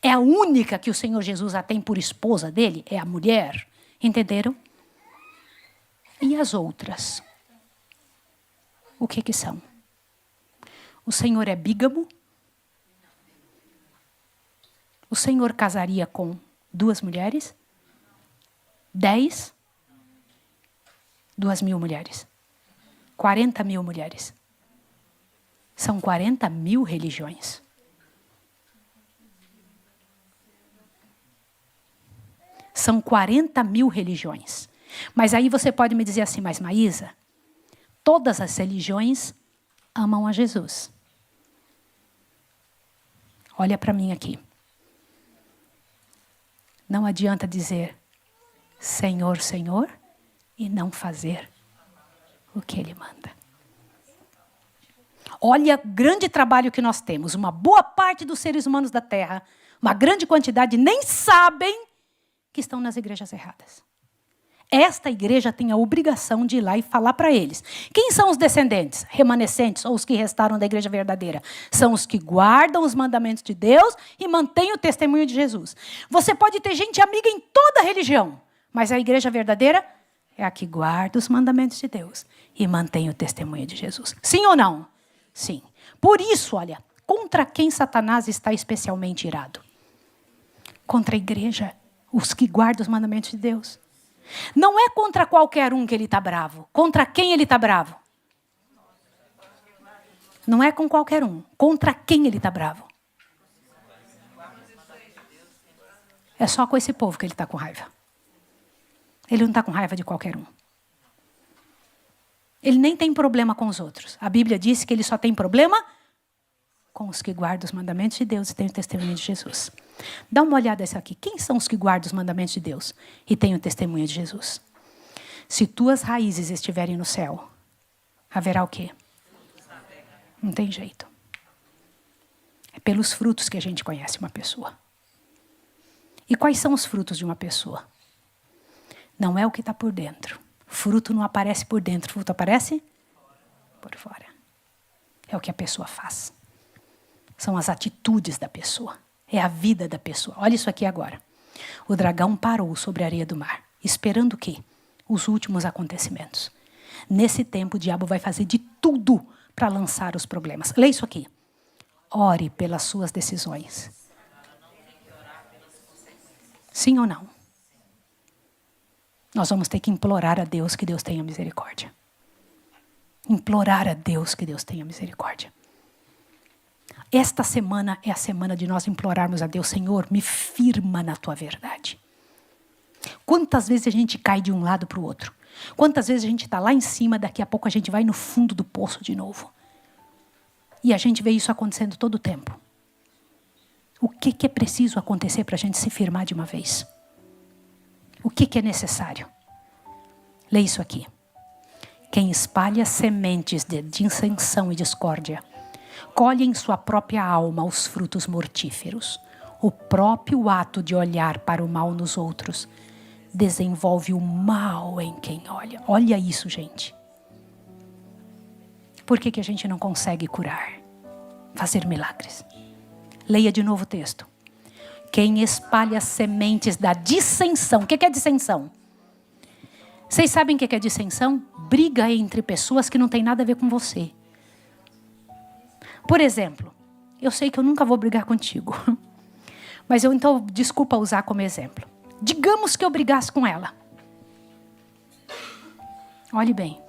é a única que o Senhor Jesus a tem por esposa dele, é a mulher. Entenderam? E as outras? O que são? O Senhor é bígamo, O Senhor casaria com 2 mulheres? 10? 2.000 mulheres. 40.000 mulheres. São 40.000 religiões. São 40.000 religiões. Mas aí você pode me dizer assim, mas Maísa, todas as religiões amam a Jesus. Olha para mim aqui. Não adianta dizer Senhor, Senhor e não fazer o que Ele manda. Olha o grande trabalho que nós temos. Uma boa parte dos seres humanos da Terra, uma grande quantidade, nem sabem que estão nas igrejas erradas. Esta igreja tem a obrigação de ir lá e falar para eles. Quem são os descendentes, remanescentes ou os que restaram da igreja verdadeira? São os que guardam os mandamentos de Deus e mantêm o testemunho de Jesus. Você pode ter gente amiga em toda a religião, mas a igreja verdadeira é a que guarda os mandamentos de Deus e mantém o testemunho de Jesus. Sim ou não? Sim. Por isso, olha, contra quem Satanás está especialmente irado? Contra a igreja, os que guardam os mandamentos de Deus. Não é contra qualquer um que ele está bravo. Contra quem ele está bravo? Não é com qualquer um. Contra quem ele está bravo? É só com esse povo que ele está com raiva. Ele não está com raiva de qualquer um. Ele nem tem problema com os outros. A Bíblia diz que ele só tem problema com os que guardam os mandamentos de Deus e têm o testemunho de Jesus. Dá uma olhada nessa aqui. Quem são os que guardam os mandamentos de Deus e têm o testemunho de Jesus? Se tuas raízes estiverem no céu, haverá o quê? Não tem jeito. É pelos frutos que a gente conhece uma pessoa. E quais são os frutos de uma pessoa? Não é o que está por dentro. Fruto não aparece por dentro, fruto aparece por fora. É o que a pessoa faz. São as atitudes da pessoa. É a vida da pessoa. Olha isso aqui agora. O dragão parou sobre a areia do mar, esperando o quê? Os últimos acontecimentos. Nesse tempo, o diabo vai fazer de tudo para lançar os problemas. Lê isso aqui. Ore pelas suas decisões. Sim ou não? Nós vamos ter que implorar a Deus que Deus tenha misericórdia. Implorar a Deus que Deus tenha misericórdia. Esta semana é a semana de nós implorarmos a Deus, Senhor, me firma na tua verdade. Quantas vezes a gente cai de um lado para o outro? Quantas vezes a gente está lá em cima, daqui a pouco a gente vai no fundo do poço de novo? E a gente vê isso acontecendo todo o tempo. O que é preciso acontecer para a gente se firmar de uma vez? O que é necessário? Lê isso aqui. Quem espalha sementes de dissensão e discórdia, colhe em sua própria alma os frutos mortíferos. O próprio ato de olhar para o mal nos outros desenvolve o mal em quem olha. Olha isso, gente. Por que a gente não consegue curar? Fazer milagres? Leia de novo o texto. Quem espalha sementes da dissensão. O que é dissensão? Vocês sabem o que é dissensão? Briga entre pessoas que não tem nada a ver com você. Por exemplo, eu sei que eu nunca vou brigar contigo. Mas então, desculpa usar como exemplo. Digamos que eu brigasse com ela. Olhe bem.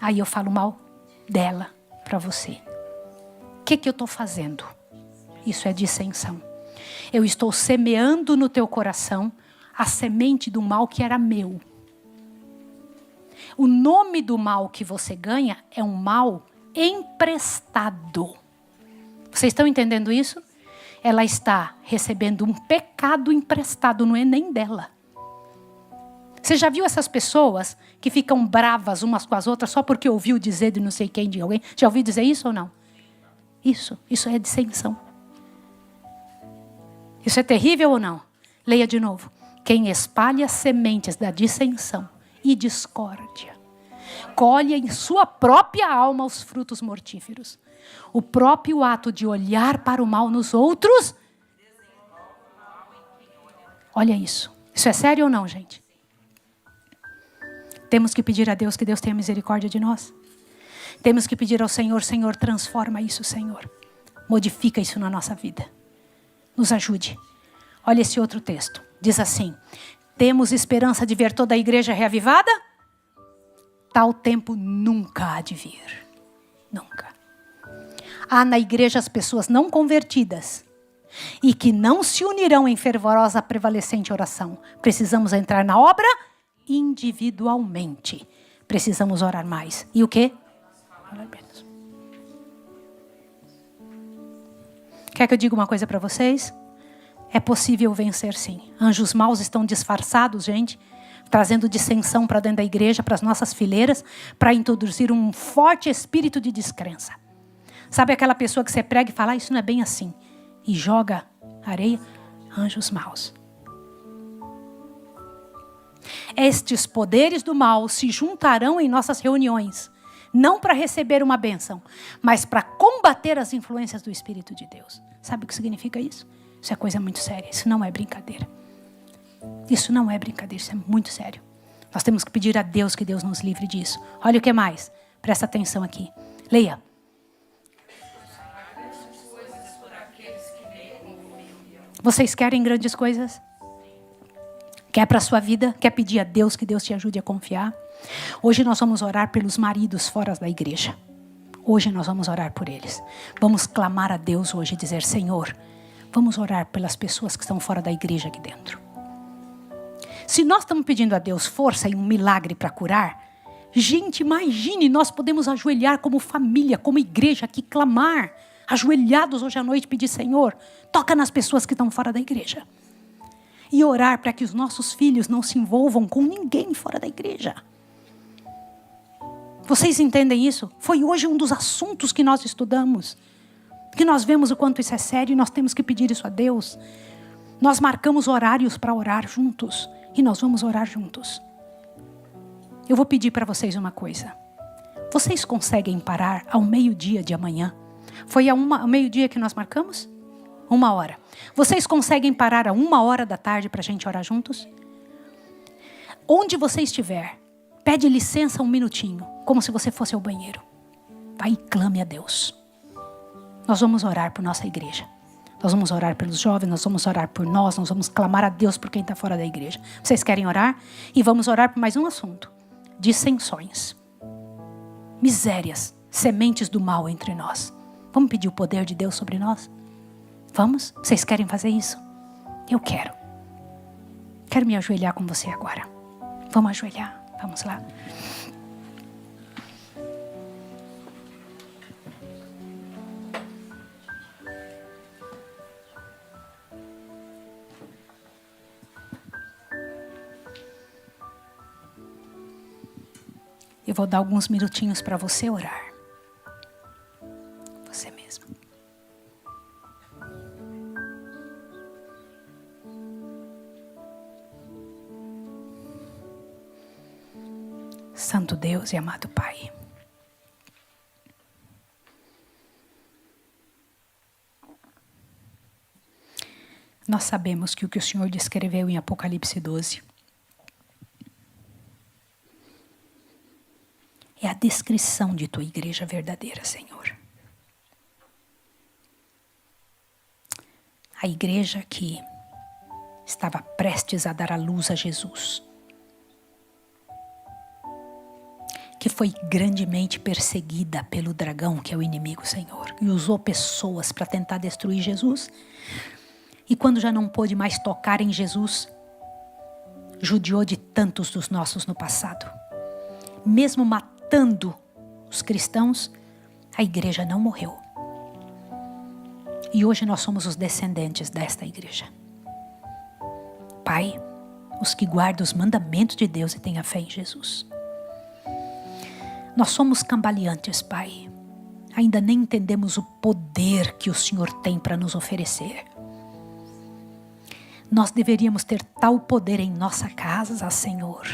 Aí eu falo mal dela para você. O que eu estou fazendo? Isso é dissensão. Eu estou semeando no teu coração a semente do mal que era meu. O nome do mal que você ganha é um mal emprestado. Vocês estão entendendo isso? Ela está recebendo um pecado emprestado, não é nem dela. Você já viu essas pessoas que ficam bravas umas com as outras só porque ouviu dizer de não sei quem, de alguém? Já ouviu dizer isso ou não? Isso é dissensão. Isso é terrível ou não? Leia de novo. Quem espalha sementes da dissensão e discórdia, colhe em sua própria alma os frutos mortíferos. O próprio ato de olhar para o mal nos outros. Olha isso. Isso é sério ou não, gente? Temos que pedir a Deus que Deus tenha misericórdia de nós. Temos que pedir ao Senhor, Senhor, transforma isso, Senhor. Modifica isso na nossa vida. nos ajude. Olha esse outro texto. Diz assim: temos esperança de ver toda a igreja reavivada? Tal tempo nunca há de vir. Nunca. Há na igreja as pessoas não convertidas e que não se unirão em fervorosa prevalecente oração. Precisamos entrar na obra individualmente. Precisamos orar mais. E o quê? Orar menos. Quer que eu diga uma coisa para vocês? É possível vencer, sim. Anjos maus estão disfarçados, gente, trazendo dissensão para dentro da igreja, para as nossas fileiras, para introduzir um forte espírito de descrença. Sabe aquela pessoa que você prega e fala, isso não é bem assim, e joga areia? Anjos maus. Estes poderes do mal se juntarão em nossas reuniões, não para receber uma bênção, mas para combater as influências do Espírito de Deus. Sabe o que significa isso? Isso é coisa muito séria, isso não é brincadeira. Isso não é brincadeira, isso é muito sério. Nós temos que pedir a Deus que Deus nos livre disso. Olha o que mais, presta atenção aqui. Leia. Vocês querem grandes coisas? Quer para a sua vida? Quer pedir a Deus que Deus te ajude a confiar? Hoje nós vamos orar pelos maridos fora da igreja. Hoje nós vamos orar por eles. Vamos clamar a Deus hoje e dizer, Senhor, vamos orar pelas pessoas que estão fora da igreja aqui dentro. Se nós estamos pedindo a Deus força e um milagre para curar, gente, imagine, nós podemos ajoelhar como família, como igreja aqui, clamar, ajoelhados hoje à noite, pedir, Senhor, toca nas pessoas que estão fora da igreja. E orar para que os nossos filhos não se envolvam com ninguém fora da igreja. Vocês entendem isso? Foi hoje um dos assuntos que nós estudamos. Que nós vemos o quanto isso é sério e nós temos que pedir isso a Deus. Nós marcamos horários para orar juntos. E nós vamos orar juntos. Eu vou pedir para vocês uma coisa. Vocês conseguem parar ao meio-dia de amanhã? Foi ao meio-dia que nós marcamos? 1h. Vocês conseguem parar a 1h da tarde para a gente orar juntos? Onde você estiver, pede licença um minutinho, como se você fosse ao banheiro. Vai e clame a Deus. Nós vamos orar por nossa igreja. Nós vamos orar pelos jovens, nós vamos orar por nós vamos clamar a Deus por quem está fora da igreja. Vocês querem orar? E vamos orar por mais um assunto. Dissensões. Misérias, sementes do mal entre nós. Vamos pedir o poder de Deus sobre nós? Vamos? Vocês querem fazer isso? Eu quero. Quero me ajoelhar com você agora. Vamos ajoelhar. Vamos lá. Eu vou dar alguns minutinhos para você orar. Você mesmo. Santo Deus e amado Pai. Nós sabemos que o que o Senhor descreveu em Apocalipse 12 é a descrição de tua igreja verdadeira, Senhor. A igreja que estava prestes a dar à luz a Jesus. Que foi grandemente perseguida pelo dragão, que é o inimigo, Senhor. E usou pessoas para tentar destruir Jesus. E quando já não pôde mais tocar em Jesus, judiou de tantos dos nossos no passado. Mesmo matando os cristãos, a igreja não morreu. E hoje nós somos os descendentes desta igreja. Pai, os que guardam os mandamentos de Deus e têm a fé em Jesus. Nós somos cambaleantes, Pai. Ainda nem entendemos o poder que o Senhor tem para nos oferecer. Nós deveríamos ter tal poder em nossa casa, Senhor.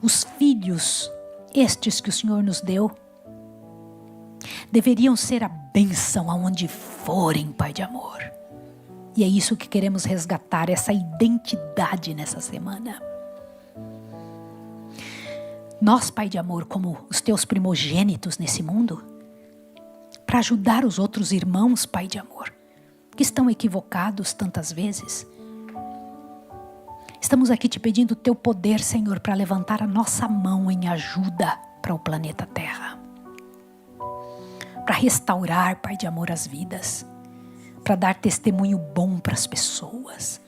Os filhos, estes que o Senhor nos deu, deveriam ser a bênção aonde forem, Pai de amor. E é isso que queremos resgatar, essa identidade nessa semana. Nós, Pai de amor, como os teus primogênitos nesse mundo, para ajudar os outros irmãos, Pai de amor, que estão equivocados tantas vezes. Estamos aqui te pedindo o teu poder, Senhor, para levantar a nossa mão em ajuda para o planeta Terra. Para restaurar, Pai de amor, as vidas. Para dar testemunho bom para as pessoas.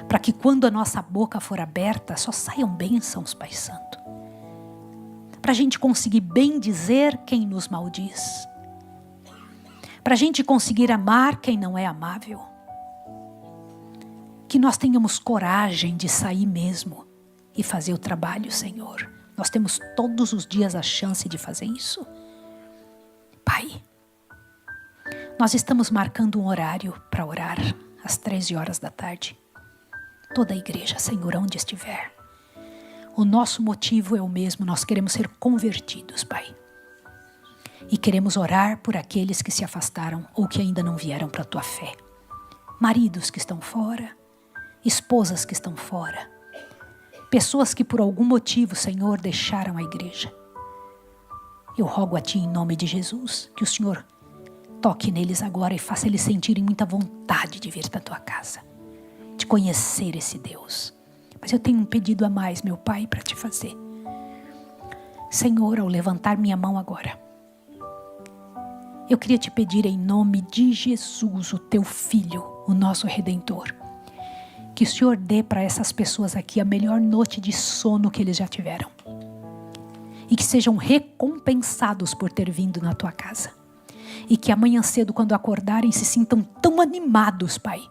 Para que quando a nossa boca for aberta, só saiam bênçãos, Pai Santo. Para a gente conseguir bem dizer quem nos maldiz. Para a gente conseguir amar quem não é amável. Que nós tenhamos coragem de sair mesmo e fazer o trabalho, Senhor. Nós temos todos os dias a chance de fazer isso. Pai, nós estamos marcando um horário para orar às 13 horas da tarde. Toda a igreja, Senhor, onde estiver. O nosso motivo é o mesmo, nós queremos ser convertidos, Pai. E queremos orar por aqueles que se afastaram ou que ainda não vieram para a Tua fé. Maridos que estão fora, esposas que estão fora, pessoas que por algum motivo, Senhor, deixaram a igreja. Eu rogo a Ti em nome de Jesus, que o Senhor toque neles agora e faça eles sentirem muita vontade de vir para a Tua casa, de conhecer esse Deus. Mas eu tenho um pedido a mais, meu Pai, para Te fazer. Senhor, ao levantar minha mão agora, eu queria Te pedir em nome de Jesus, o Teu Filho, o nosso Redentor, que o Senhor dê para essas pessoas aqui a melhor noite de sono que eles já tiveram. E que sejam recompensados por ter vindo na Tua casa. E que amanhã cedo, quando acordarem, se sintam tão animados, Pai.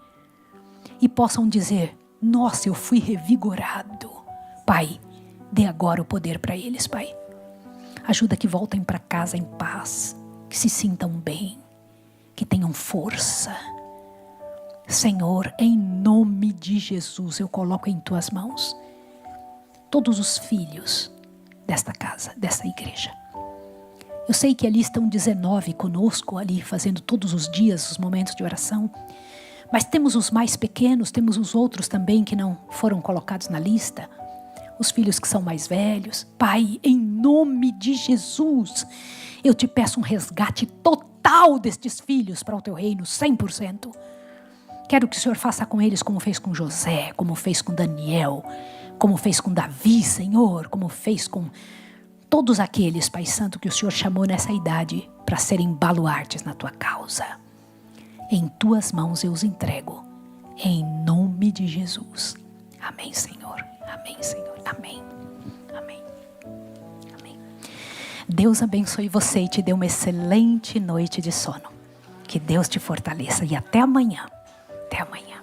E possam dizer, nossa, eu fui revigorado. Pai, dê agora o poder para eles, Pai. Ajuda que voltem para casa em paz. Que se sintam bem. Que tenham força. Senhor, em nome de Jesus, eu coloco em Tuas mãos todos os filhos desta casa, desta igreja. Eu sei que ali estão 19 conosco, ali fazendo todos os dias os momentos de oração. Mas temos os mais pequenos, temos os outros também que não foram colocados na lista. Os filhos que são mais velhos. Pai, em nome de Jesus, eu Te peço um resgate total destes filhos para o Teu reino, 100%. Quero que o Senhor faça com eles como fez com José, como fez com Daniel, como fez com Davi, Senhor, como fez com todos aqueles, Pai Santo, que o Senhor chamou nessa idade para serem baluartes na Tua causa. Em Tuas mãos eu os entrego, em nome de Jesus. Amém, Senhor. Amém, Senhor. Amém. Amém. Amém. Deus abençoe você e te dê uma excelente noite de sono. Que Deus te fortaleça e até amanhã. Até amanhã.